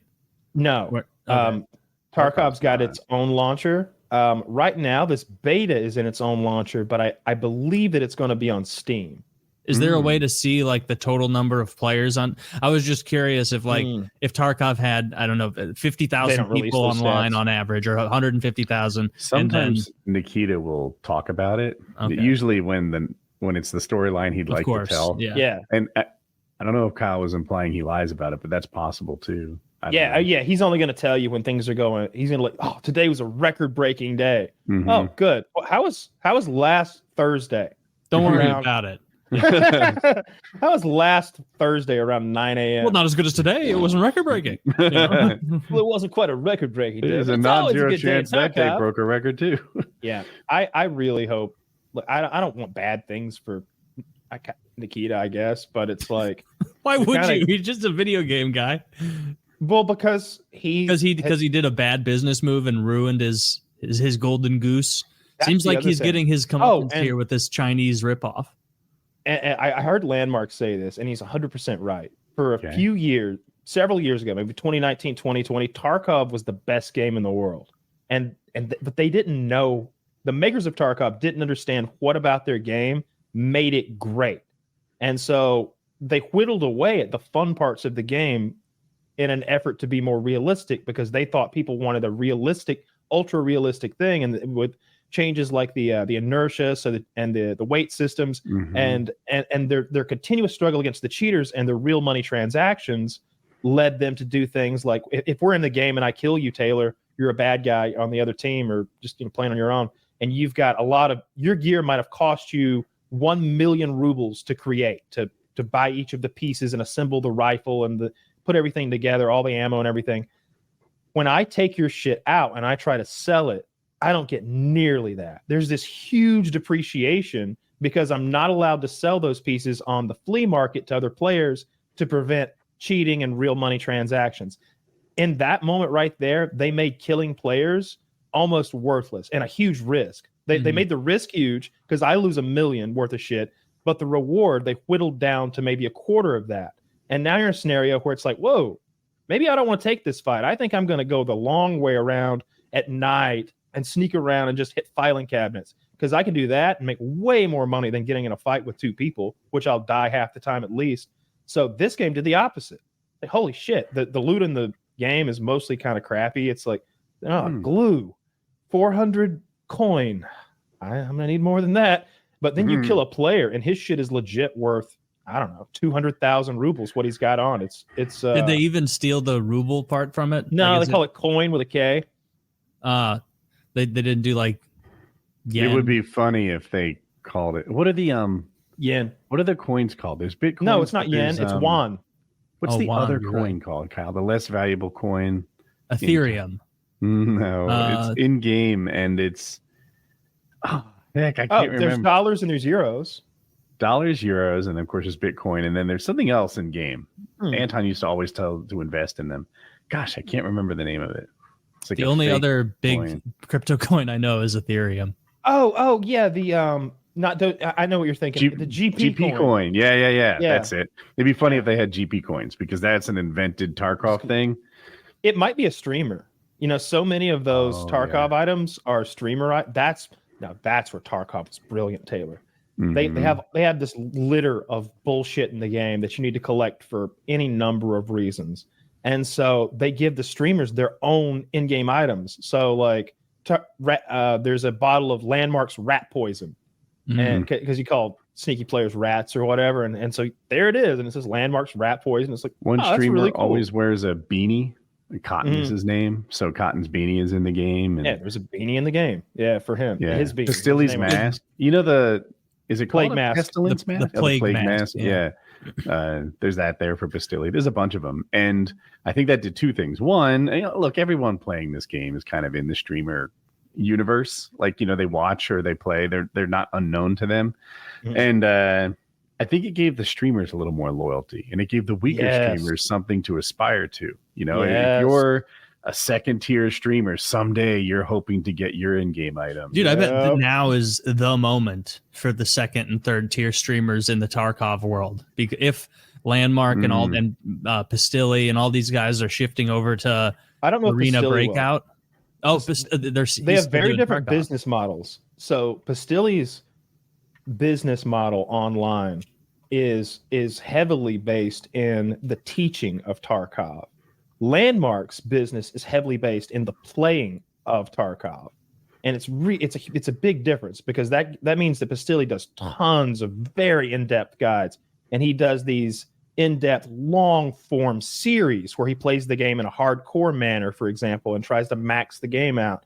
No, Tarkov's got its own launcher. Right now, this beta is in its own launcher, but I believe that it's going to be on Steam. Is there a way to see like the total number of players on? I was just curious if if Tarkov had, I don't know, 50,000 people online on average or 150,000. Sometimes Nikita will talk about it. Okay. Usually when it's the storyline he'd like to tell. Yeah. And I don't know if Kyle was implying he lies about it, but that's possible too. Yeah. He's only going to tell you when things are going. He's going to today was a record-breaking day. Oh, good. Well, how was last Thursday? Don't worry about it. That was last Thursday around 9 a.m. Well, not as good as today. It wasn't record-breaking. Well, it wasn't quite a record-breaking day. There's a non-zero chance that day broke a record too. Yeah, I really hope. Look, I don't want bad things for Nikita, I guess, but it's like, why would you? He's just a video game guy. Well, because he did a bad business move and ruined his Golden Goose. Seems like he's getting his comeuppance here with this Chinese ripoff. And I heard Landmark say this, and he's 100% right. For a few years, several years ago, maybe 2019, 2020, Tarkov was the best game in the world. But they didn't know, the makers of Tarkov didn't understand what about their game made it great. And so they whittled away at the fun parts of the game in an effort to be more realistic because they thought people wanted a realistic, ultra realistic thing. And with changes like the inertia, and the weight systems, and their continuous struggle against the cheaters and the real money transactions led them to do things like, if we're in the game and I kill you, Taylor, you're a bad guy on the other team, or just playing on your own, and you've got a lot of your gear might have cost you 1 million rubles to create, to buy each of the pieces and assemble the rifle and put everything together, all the ammo and everything. When I take your shit out and I try to sell it, I don't get nearly that. There's this huge depreciation because I'm not allowed to sell those pieces on the flea market to other players to prevent cheating and real money transactions. In that moment right there, they made killing players almost worthless and a huge risk. They made the risk huge because I lose $1 million worth of shit, but the reward, they whittled down to maybe a quarter of that. And now you're in a scenario where it's like, whoa, maybe I don't want to take this fight. I think I'm going to go the long way around at night and sneak around and just hit filing cabinets, because I can do that and make way more money than getting in a fight with two people, which I'll die half the time at least. So this game did the opposite. Like, holy shit, the loot in the game is mostly kind of crappy. It's like, glue, 400 coin. I'm going to need more than that. But then you kill a player and his shit is legit worth I don't know, 200,000 rubles. What he's got on it's. Did they even steal the ruble part from it? No, they call it coin with a K. They didn't do like yen. It would be funny if they called it. What are the yen? What are the coins called? There's Bitcoin. No, it's not yen. It's yuan. What's the yuan, other you're coin right. called, Kyle? The less valuable coin. Ethereum. No, it's in game and it's. Oh, heck, I can't There's remember. dollars and there's euros. Dollars, euros, and of course there's Bitcoin, and then there's something else in game. Hmm. Anton used to always tell to invest in them. Gosh, I can't remember the name of it. It's like The a only fake other big coin. crypto coin I know is Ethereum. Oh yeah, the not the I know what you're thinking. The GP coin. Yeah. Yeah. That's it. It'd be funny if they had GP coins because that's an invented Tarkov thing. It might be a streamer. You know, so many of those Oh, Tarkov items are streamer. That's where Tarkov is brilliant, Taylor. They have this litter of bullshit in the game that you need to collect for any number of reasons, and so they give the streamers their own in-game items. So like, there's a bottle of Landmark's rat poison, and because you call sneaky players rats or whatever, and so there it is, and it says Landmark's rat poison. It's like one that's streamer really cool. always wears a beanie. Cotton is his name, so Cotton's beanie is in the game. And Yeah, there's a beanie in the game. Yeah, for him. yeah, His beanie. Pastili's His name mask. You know is it Plague called mask. a pestilence The mask? plague mask, Yeah. There's that there for Pastili. There's a bunch of them, and I think that did two things. One, look, everyone playing this game is kind of in the streamer universe. Like they watch or they play. They're not unknown to them, and I think it gave the streamers a little more loyalty, and it gave the weaker streamers something to aspire to. If you're a second tier streamer, someday you're hoping to get your in-game item. Dude, I bet that now is the moment for the second and third tier streamers in the Tarkov world. Because if Landmark and all and Pastili and all these guys are shifting over to I don't know Arena if Breakout. They have very different business models. So Pastili's business model online is heavily based in the teaching of Tarkov. Landmark's business is heavily based in the playing of Tarkov, and it's a big difference because that means that Pastili does tons of very in-depth guides, and he does these in-depth long form series where he plays the game in a hardcore manner, for example, and tries to max the game out.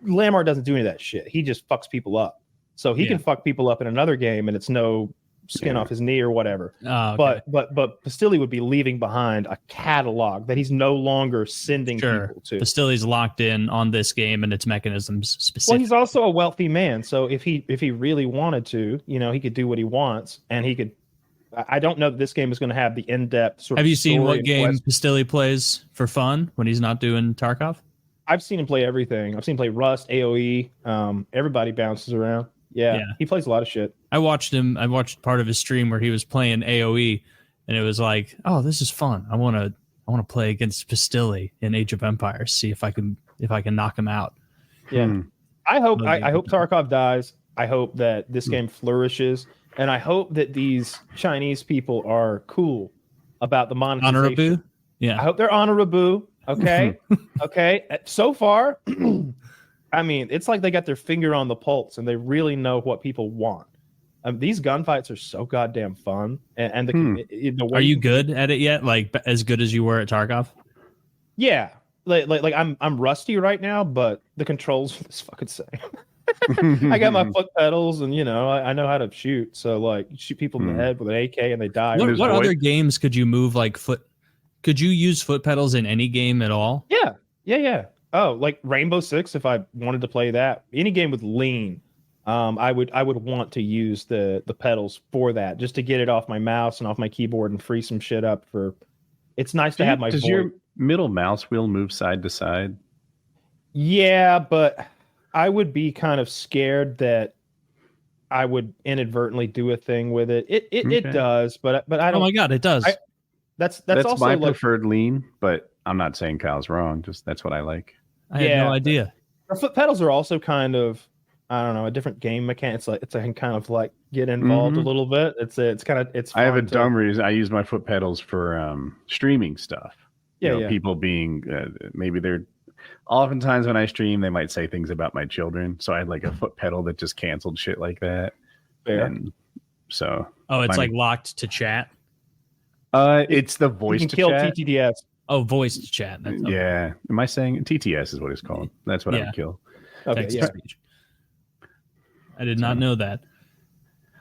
Landmark doesn't do any of that shit. He just fucks people up, so he can fuck people up in another game, and it's no skin off his knee or whatever. Okay. But Pastili would be leaving behind a catalog that he's no longer sending people to. Pastili's locked in on this game and its mechanisms specifically. Well, he's also a wealthy man, so if he really wanted to, he could do what he wants, and he could. I don't know that this game is going to have the in-depth sort of. Have you seen story what and game quest. Pastili plays for fun when he's not doing Tarkov? I've seen him play everything. I've seen him play Rust, AOE. Everybody bounces around. Yeah, he plays a lot of shit. I watched part of his stream where he was playing AOE, and it was like, oh, this is fun. I want to play against Pastili in Age of Empires, see if I can knock him out. Yeah, I hope Tarkov dies. I hope that this game flourishes, and I hope that these Chinese people are cool about the monetization. Honorable, yeah. I hope they're honorable. Okay, okay. So far. I mean, it's like they got their finger on the pulse and they really know what people want. These gunfights are so goddamn fun. And the way are you good at it yet? Like as good as you were at Tarkov? Yeah, like I'm rusty right now, but the controls are this fucking same. I got my foot pedals, and I know how to shoot. So like, shoot people in the head with an AK and they die. What other games could you move like foot? Could you use foot pedals in any game at all? Yeah. Oh, like Rainbow Six, if I wanted to play that. Any game with lean, I would want to use the pedals for that, just to get it off my mouse and off my keyboard and free some shit up for. It's nice to have my. Does your middle mouse wheel move side to side? Yeah, but I would be kind of scared that I would inadvertently do a thing with it. It does, but I don't. Oh my god, it does. That's also my like, preferred lean, but I'm not saying Kyle's wrong. Just that's what I like. I had no idea. The foot pedals are also kind of, I don't know, a different game mechanic. It's like kind of like get involved a little bit. It's I have a dumb reason. I use my foot pedals for streaming stuff. People being maybe they're oftentimes when I stream they might say things about my children, so I had like a foot pedal that just canceled shit like that. Fair. And So it's like locked to chat. it's the voice You to can kill chat. TTDS. Oh, voice to chat. That's, okay. Yeah. Am I saying TTS is what it's called? That's what I would kill. Okay, Text to yeah. speech. I did not know that.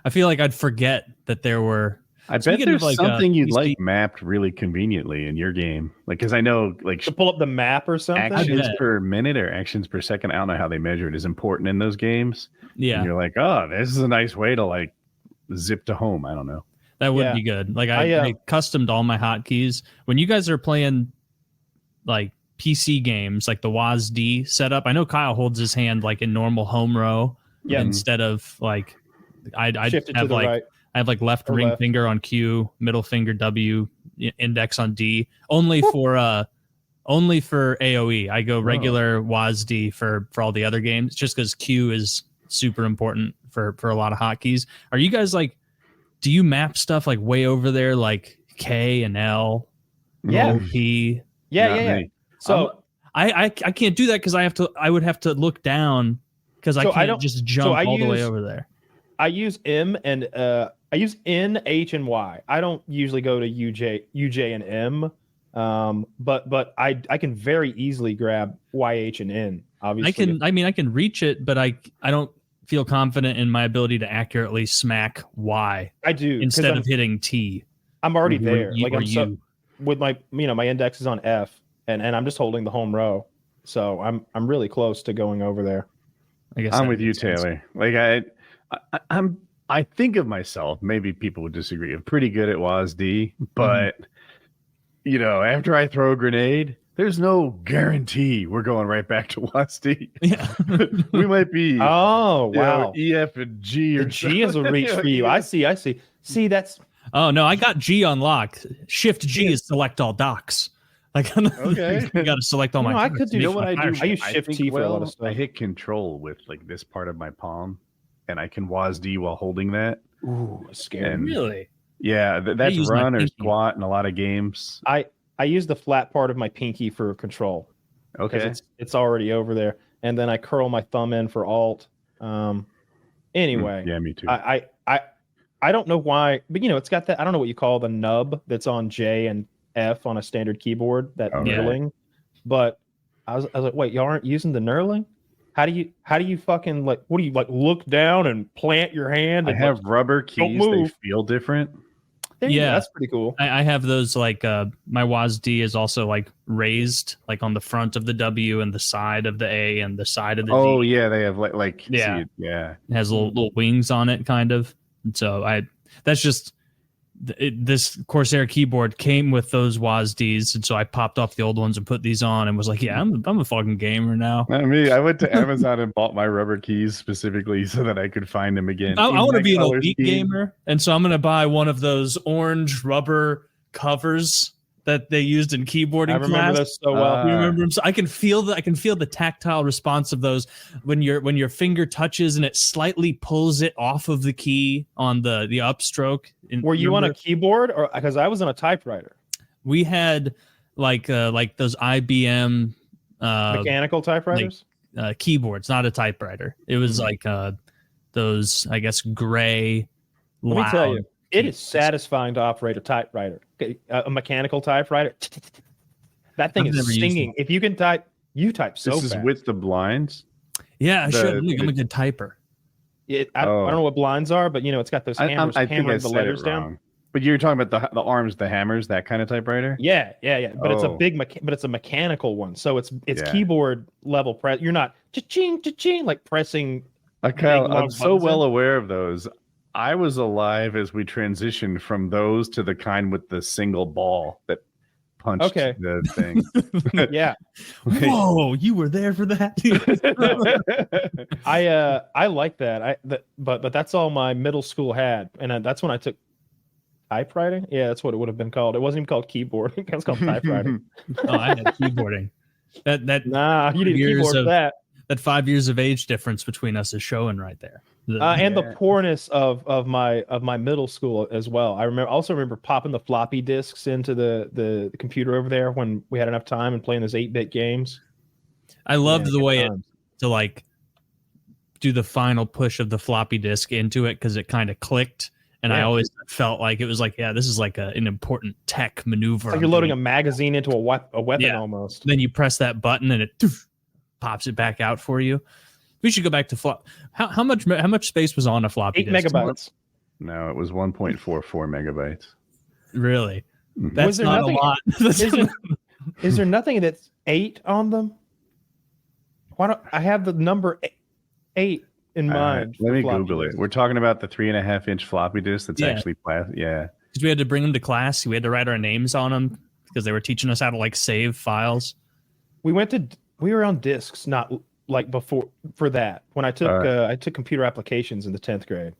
I feel like I'd forget that there were. I bet Speaking of, there's like, something you'd PC like mapped really conveniently in your game. Like, because I know like To pull up the map or something. actions bet. per minute or actions per second. I don't know how they measure it is important in those games. Yeah, And you're like, oh, this is a nice way to like zip to home. I don't know. that would Yeah. be good. Like I customed all my hotkeys. When you guys are playing like PC games, like the WASD setup, I know Kyle holds his hand like in normal home row Yeah. instead of like I Shifted to have the like right. I have like left Or ring left. finger on Q, middle finger W, index on D. Only for AOE. I go regular WASD for all the other games, just because Q is super important for a lot of hotkeys. Are you guys like? Do you map stuff like way over there, like K and L, Yeah. O, P? Yeah. So I can't do that because I would have to look down because I So I can't don't- just jump all the way over there. I use M and I use N, H, and Y. I don't usually go to UJ, and M. But I can very easily grab Y, H, and N. Obviously, I can reach it, but I don't feel confident in my ability to accurately smack Y I do 'cause instead of hitting T. I'm already Or there. you- Like or I'm so you. with my my index is on F, and I'm just holding the home row, so I'm really close to going over there. I guess I'm that with you, makes sense. Taylor. Like I think of myself, maybe people would disagree, I'm pretty good at WASD, but you know, after I throw a grenade, there's no guarantee we're going right back to WASD. Yeah. We might be Oh you know, wow, E, F, and G or the G is a reach for you. Yeah. I see. See, that's Oh no, I got G on lock. Shift G is select all docs. Like Okay. you got to select all You my. know, I docs could to do- make You know what my I fire do? ship. I use Shift think, T for a lot of stuff. I hit Control with like this part of my palm, and I can WASD while holding that. ooh scary. And Really? yeah, that's use my run or pinky. squat in a lot of games. I use the flat part of my pinky for control. Okay. It's already over there, and then I curl my thumb in for alt. Anyway, Yeah, me too. I don't know why, but it's got that. I don't know what you call the nub that's on J and F on a standard keyboard, that Oh, yeah. knurling. But I was like, wait, y'all aren't using the knurling? How do you fucking like? What do you like? Look down and plant your hand. I And have like, rubber keys. They move. feel different. there you go. Yeah. That's pretty cool. I have those like my WASD is also like raised, like on the front of the W and the side of the A and the side of the Oh D. yeah, they have like Yeah. see, yeah. It has little wings on it, kind of. And so that's just this Corsair keyboard came with those WASDs, and so I popped off the old ones and put these on, and was like, yeah, I'm a fucking gamer now. I mean, I went to Amazon and bought my rubber keys specifically so that I could find them again. I in want to that be an color elite scheme. gamer, and so I'm going to buy one of those orange rubber covers that they used in keyboarding I remember class. this so well. You remember them? So I can feel the tactile response of those when your finger touches and it slightly pulls it off of the key on the upstroke. Were you on a Remember? keyboard, or because I was on a typewriter, We had like those IBM mechanical typewriters? keyboards, not a typewriter. It was like those, I guess, gray. Let me tell loud you, it is keyboards. satisfying to operate a typewriter. Okay, a mechanical typewriter. That thing I've never is used singing. If you can type, you type so This is fast. with the blinds. Yeah, sure. the- I'm a good typer. I don't know what blinds are, but it's got those hammers I think I hammering the said letters it down. wrong. But you're talking about the arms, the hammers, that kind of typewriter. Yeah. But it's a Oh. big, but it's a mechanical one. So it's Yeah. keyboard level press. You're not cha-ching, cha-ching, like pressing. Kyle, long I'm so buttons well aware of those. I was alive as we transitioned from those to the kind with the single ball that punched Okay. the thing. Yeah. Whoa, you were there for that? I like that. But that's all my middle school had, and that's when I took typewriting. Yeah, that's what it would have been called. It wasn't even called keyboard. It was called typewriting. Oh, I had keyboarding. That Nah, you need a Years keyboard for of- that. that 5 years of age difference between us is showing right there. And the Yeah. poorness of my middle school as well. I also remember popping the floppy disks into the computer over there when we had enough time and playing those 8-bit games. I loved Yeah, the good way times. to like do the final push of the floppy disk into it because it kind of clicked And I always felt like it was like, this is like an important tech maneuver. It's like you're loading a magazine into a weapon almost. Then you press that button and it pops it back out for you. We should go back to flop. How much space was on a floppy 8 disk? megabytes. No, it was 1.44 megabytes. Really? That's not nothing, a lot. Is there nothing that's 8 on them? Why don't I have the number 8 in mind? Let me Google it. We're talking about the 3.5-inch floppy disk that's actually plastic. Yeah. Because we had to bring them to class. We had to write our names on them because they were teaching us how to like save files. We were on discs, not like before for that. When I took computer applications in the 10th grade.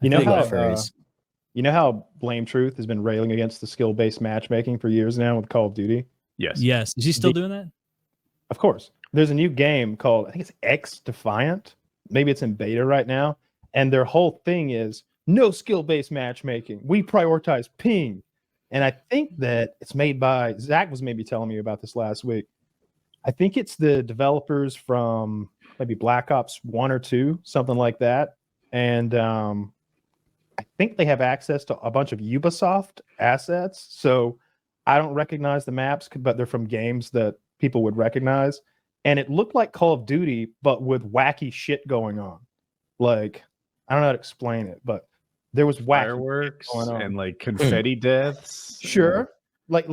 You know how Blame Truth has been railing against the skill-based matchmaking for years now with Call of Duty? Yes. Yes. Is he still doing that? Of course. There's a new game called, I think it's X Defiant. Maybe it's in beta right now. And their whole thing is no skill-based matchmaking. We prioritize ping. And I think that it's made by, Zach was maybe telling me about this last week. I think it's the developers from maybe Black Ops 1 or 2, something like that. And I think they have access to a bunch of Ubisoft assets. So I don't recognize the maps, but they're from games that people would recognize. And it looked like Call of Duty, but with wacky shit going on. Like, I don't know how to explain it, but there was wacky fireworks going on. And like confetti deaths. Sure. Like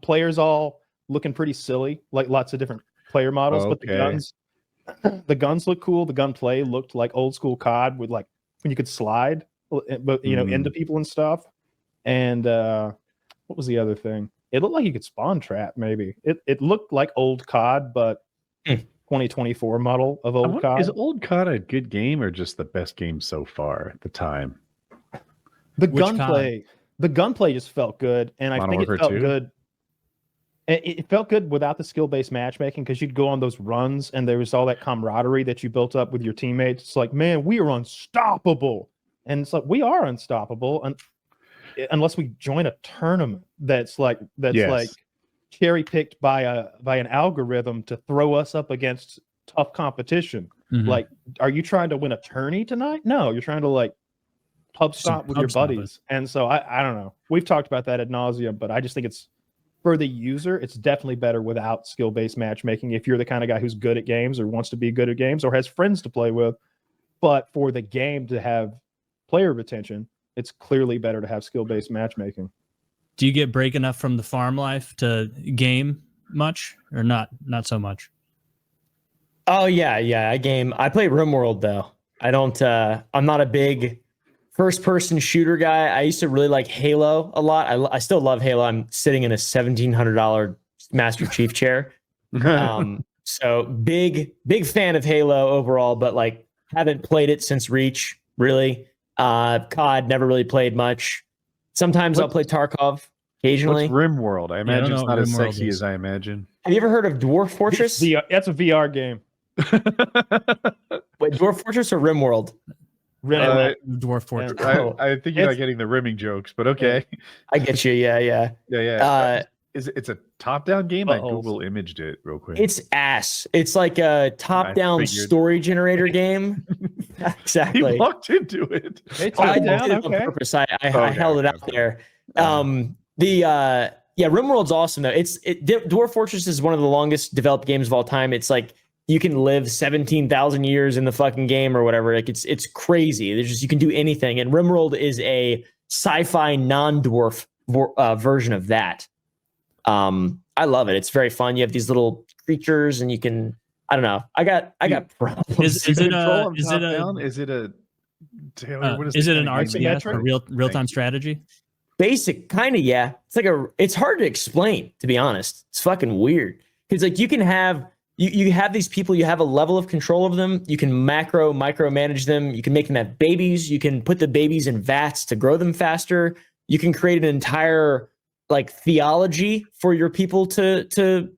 players all looking pretty silly, like lots of different player models, but the guns look cool. The gunplay looked like old school COD with like when you could slide, but into people and stuff. And what was the other thing? It looked like you could spawn trap. Maybe it looked like old COD, but 2024 model of old COD. Is old COD a good game or just the best game so far at the time? The gunplay just felt good, and I think it felt good. It felt good without the skill-based matchmaking because you'd go on those runs and there was all that camaraderie that you built up with your teammates. It's like, man, we are unstoppable. And it's like, we are unstoppable unless we join a tournament that's like cherry-picked by an algorithm to throw us up against tough competition. Mm-hmm. Like, are you trying to win a tourney tonight? No, you're trying to like pub stomp with your buddies. And so I don't know. We've talked about that ad nauseum, but I just think it's, for the user, it's definitely better without skill-based matchmaking if you're the kind of guy who's good at games or wants to be good at games or has friends to play with. But for the game to have player retention, it's clearly better to have skill-based matchmaking. Do you get break enough from the farm life to game much or not so much? Oh, yeah. I play RimWorld, though. I don't, I'm not a big first-person shooter guy. I used to really like Halo a lot. I still love Halo. I'm sitting in a $1,700 Master Chief chair. So big fan of Halo overall, but like haven't played it since Reach, really. COD, never really played much. Sometimes I'll play Tarkov occasionally. What's RimWorld? I imagine it's not as sexy as I imagine. Have you ever heard of Dwarf Fortress? That's a VR game. Wait, Dwarf Fortress or RimWorld? Dwarf Fortress. I think you're not getting the rimming jokes, but okay. I get you. Yeah. It's a top-down game? I Google imaged it real quick. It's ass. It's like a top-down story generator game. Exactly. He walked into it. I did it on purpose. I held it out there. RimWorld's awesome though. Dwarf Fortress is one of the longest developed games of all time. It's like you can live 17,000 years in the fucking game or whatever. Like it's crazy. There's just, you can do anything. And RimWorld is a sci-fi non-dwarf version of that. I love it. It's very fun. You have these little creatures and you can, I don't know. I got problems. Is it an RTS or real-time strategy? Basic, kind of, yeah. It's hard to explain, to be honest. It's fucking weird. Because like you can have you have these people, you have a level of control of them. You can micromanage them. You can make them have babies. You can put the babies in vats to grow them faster. You can create an entire like theology for your people to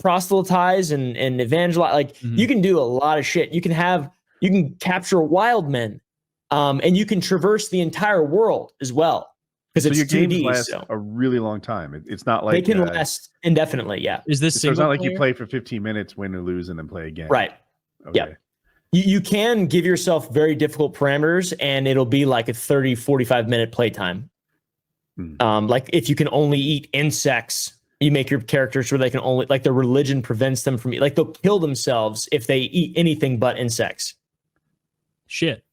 proselytize and evangelize. Like you can do a lot of shit. You can capture wild men, and you can traverse the entire world as well. Because it's 2D, last a really long time. It's not like they can last indefinitely. Yeah. Is this? So it's not like you play for 15 minutes, win or lose, and then play again. Right. Okay. Yeah. You can give yourself very difficult parameters and it'll be like a 30, 45 minute playtime. Like if you can only eat insects, you make your characters where they can only, like, their religion prevents them from, like, they'll kill themselves if they eat anything but insects. Shit.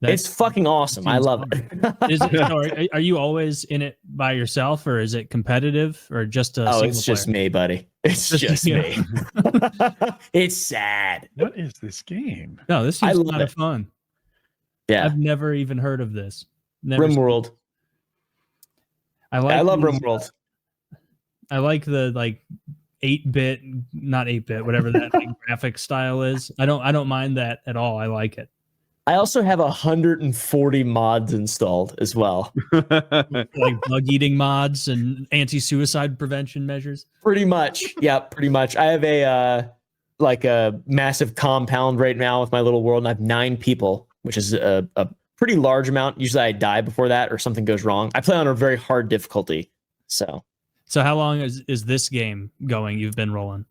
It's fucking awesome. I love it. Are you always in it by yourself, or is it competitive, or just a it's just me, buddy. It's just me. It's sad. What is this game? No, this seems kind of fun. Yeah. I've never even heard of this. RimWorld. I love RimWorld. I like the 8-bit, not 8-bit, whatever that graphic style is. I don't mind that at all. I like it. I also have 140 mods installed as well. Like bug eating mods and anti-suicide prevention measures. Pretty much. Yeah, pretty much. I have a massive compound right now with my little world, and I have 9 people, which is a pretty large amount. Usually I die before that or something goes wrong. I play on a very hard difficulty. So how long is this game going? You've been rolling?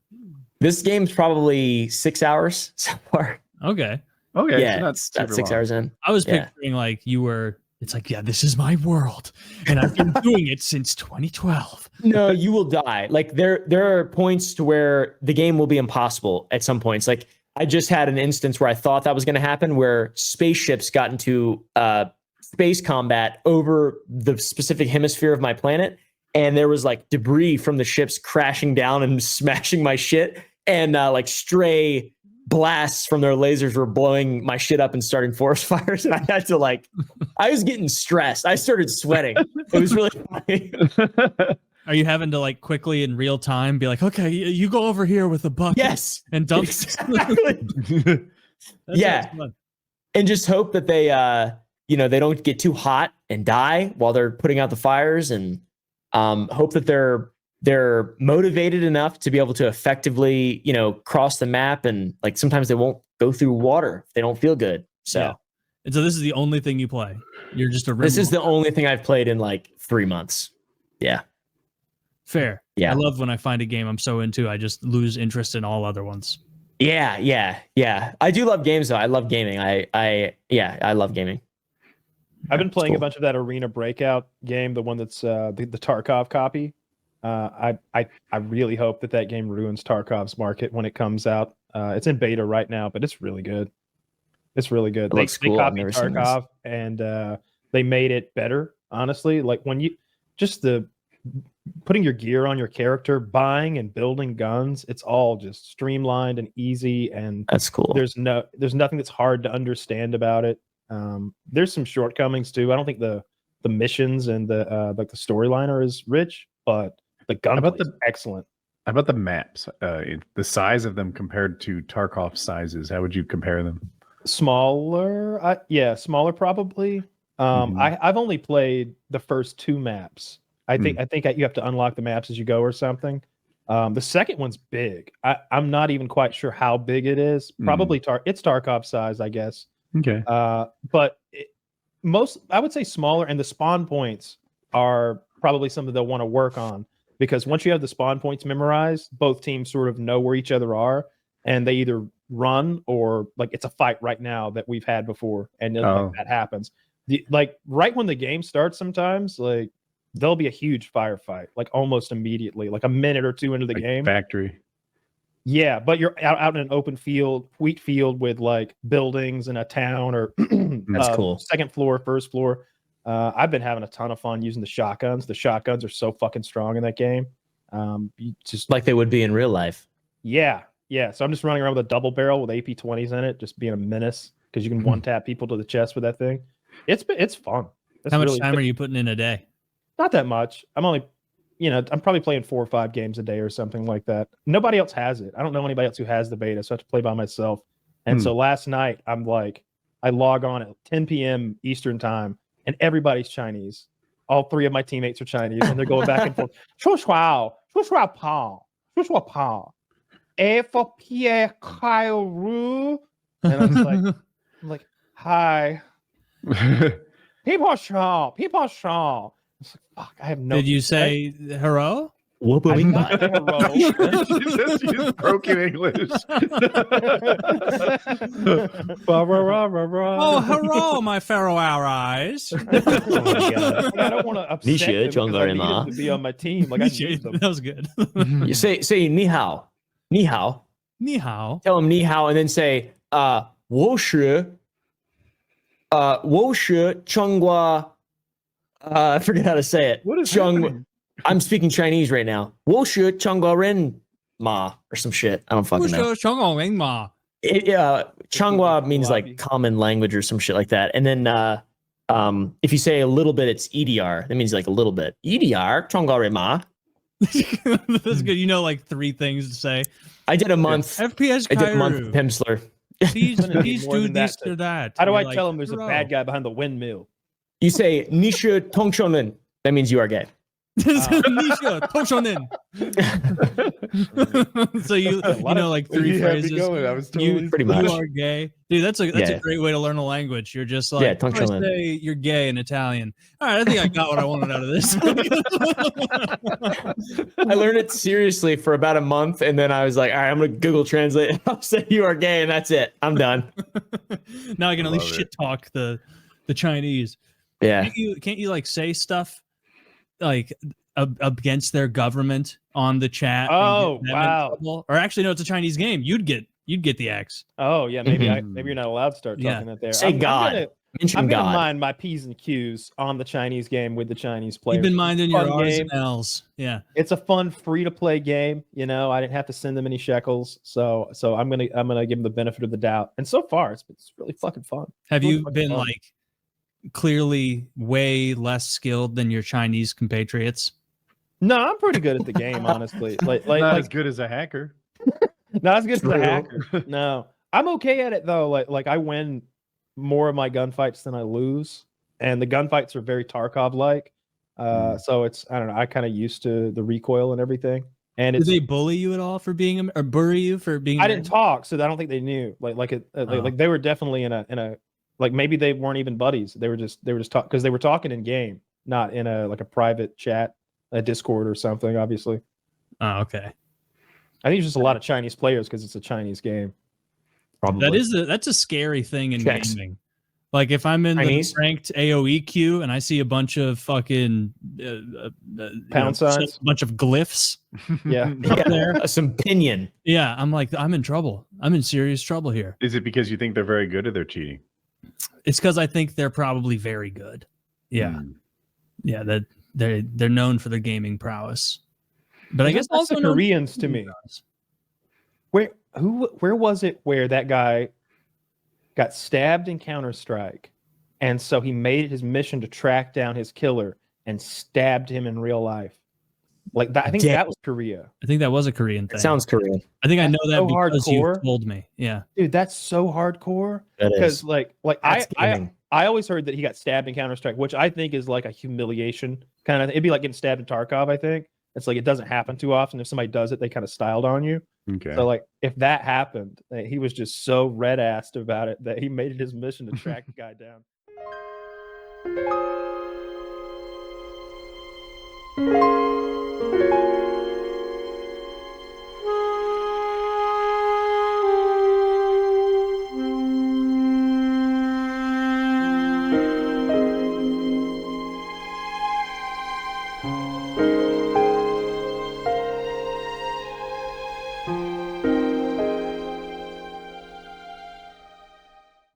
This game's probably 6 hours so far. Okay. Yeah, that's 6 hours in. I was picturing like you were. It's like, yeah, this is my world, and I've been doing it since 2012. No, you will die. Like there are points to where the game will be impossible at some points. Like I just had an instance where I thought that was going to happen, where spaceships got into space combat over the specific hemisphere of my planet, and there was like debris from the ships crashing down and smashing my shit, and like stray blasts from their lasers were blowing my shit up and starting forest fires, and I had to I was getting stressed. I started sweating. It was really funny. Are you having to quickly in real time be like, okay, you go over here with a bucket, yes, and dump exactly. Yeah, and just hope that they they don't get too hot and die while they're putting out the fires, and hope that they're motivated enough to be able to effectively, cross the map, and sometimes they won't go through water if they don't feel good. So, yeah. And so this is the only thing you play. You're just this is the only thing I've played in 3 months. Yeah. Fair. Yeah. I love when I find a game I'm so into, I just lose interest in all other ones. Yeah. I do love games though. I love gaming. I love gaming. I've been playing a bunch of that Arena Breakout game, the one that's the Tarkov copy. I really hope that game ruins Tarkov's market when it comes out. It's in beta right now, but it's really good. It's really good. They copied Tarkov and they made it better. Honestly, when you putting your gear on your character, buying and building guns, it's all just streamlined and easy. And that's cool. There's nothing that's hard to understand about it. There's some shortcomings too. I don't think the missions and the the storyline are as rich, but the gunplay is excellent. How about the maps? The size of them compared to Tarkov sizes, how would you compare them? Smaller, smaller probably. I've only played the first 2 maps. I think you have to unlock the maps as you go or something. The second one's big. I'm not even quite sure how big it is. Probably it's Tarkov size, I guess. Okay. But I would say smaller, and the spawn points are probably something they'll want to work on, because once you have the spawn points memorized, both teams sort of know where each other are, and they either run or it's a fight right now that we've had before, and then that happens. Right when the game starts, sometimes there'll be a huge firefight, almost immediately, a minute or 2 into the game. Factory. Yeah, but you're out in an open field, wheat field with buildings in a town, or that's cool. Second floor, first floor. I've been having a ton of fun using the shotguns. The shotguns are so fucking strong in that game. Just like they would be in real life. Yeah. So I'm just running around with a double barrel with AP-20s in it, just being a menace, because you can one-tap people to the chest with that thing. It's fun. How much time are you putting in a day? Not that much. I'm only, I'm probably playing 4 or 5 games a day or something like that. Nobody else has it. I don't know anybody else who has the beta, so I have to play by myself. And so last night, I log on at 10 p.m. Eastern time, and everybody's Chinese. All 3 of my teammates are Chinese, and they're going back and forth. Shuo shuao, shuo shuao pao, shuo shuao pao. A for Pierre Kyle Ru. And I'm like, hi. People Shaw. It's fuck, I have no. Did you say hello? Whoop I wing got bye. hero. She just used broken English. Rah, rah, rah, rah, rah. Oh, hello, my Pharaoh allies. Oh my God. Like, I don't want to upset Nisha, him because I need Chongarima. him to be on my team. Like I need them. That was good. You say ni hao. Ni hao. Ni hao. Tell him ni hao and then say 我是Chonghua I forget how to say it. What is Chung happening? I'm speaking Chinese right now. 我是 Chonghua Ren Ma or some shit. I don't fucking know. Changhua means like common language or some shit like that. And then if you say a little bit, it's EDR. That means like a little bit. EDR, Changhua Ren Ma. That's good. You know, like 3 things to say. I did a month. FPS I did a month Kairu. Pimsleur. Please More do than this that. or that. How do You're I like, tell him there's a "Bro." bad guy behind the windmill? You say Nisha Tongshonen. That means you are gay. Nisha, Toshonen. So you know like 3 You had me phrases. going. I was You, totally Pretty much. you are gay, dude. That's a Yeah. great way to learn a language. You're just like, Yeah, how do I Toshonen. say you're gay in Italian. All right, I think I got what I wanted out of this. I learned it seriously for about a month, and then I was like, all right, I'm gonna Google Translate and I'll say you are gay, and that's it. I'm done. Now I can at least Love it. shit talk the Chinese. Yeah. Can't you like say stuff like against their government on the chat? and Oh, get them in wow. trouble? Or actually, no, it's a Chinese game. You'd get the X. Oh yeah, maybe Mhm. maybe you're not allowed to start Yeah. talking that there. Say God. Mention I'm gonna God. mind my P's and Q's on the Chinese game with the Chinese players. You've been minding your Fun R's game. and L's. Yeah. It's a fun, free to play game. You know, I didn't have to send them any shekels, so I'm gonna give them the benefit of the doubt. And so far, it's really fucking fun. Have Really you fucking been fun. like clearly way less skilled than your Chinese compatriots? No, I'm pretty good at the game, honestly. Not as good as a hacker. Not as good as True. a hacker. No, I'm okay at it though. Like I win more of my gunfights than I lose, and the gunfights are very Tarkov like. So it's I don't know. I kind of used to the recoil and everything. And Did it's they bully you at all for being or bury you for being? I didn't talk, so I don't think they knew. Like they were definitely in a like maybe they weren't even buddies. They were just talking because they were talking in game, not in a like a private chat, a Discord or something. Obviously, Oh, okay. I think it's just a lot of Chinese players because it's a Chinese game. Probably. That's a scary thing in Checks. gaming. Like if I'm in Chinese? the ranked AOE queue and I see a bunch of fucking Pound signs? a bunch of glyphs Yeah. up there. Some pinion. Yeah, I'm like, I'm in trouble. I'm in serious trouble here. Is it because you think they're very good or they're cheating? It's because I think they're probably very good. Yeah, Hmm. yeah. That they're known for their gaming prowess. But I guess That's also the known for Koreans to me. Where was it where that guy got stabbed in Counter-Strike, and so he made it his mission to track down his killer and stabbed him in real life? Like that, I think Damn. that was Korea. I think that was a Korean thing. It sounds Korean. I think I know That's that so because you hardcore. told me. Yeah. Dude, that's so hardcore. That Because is. like That's I gaming. I always heard that he got stabbed in Counter-Strike, which I think is like a humiliation kind of. It'd be like getting stabbed in Tarkov. I think it's like it doesn't happen too often. If somebody does it, they kind of styled on you. Okay. So like if that happened, he was just so red-assed about it that he made it his mission to track the guy down.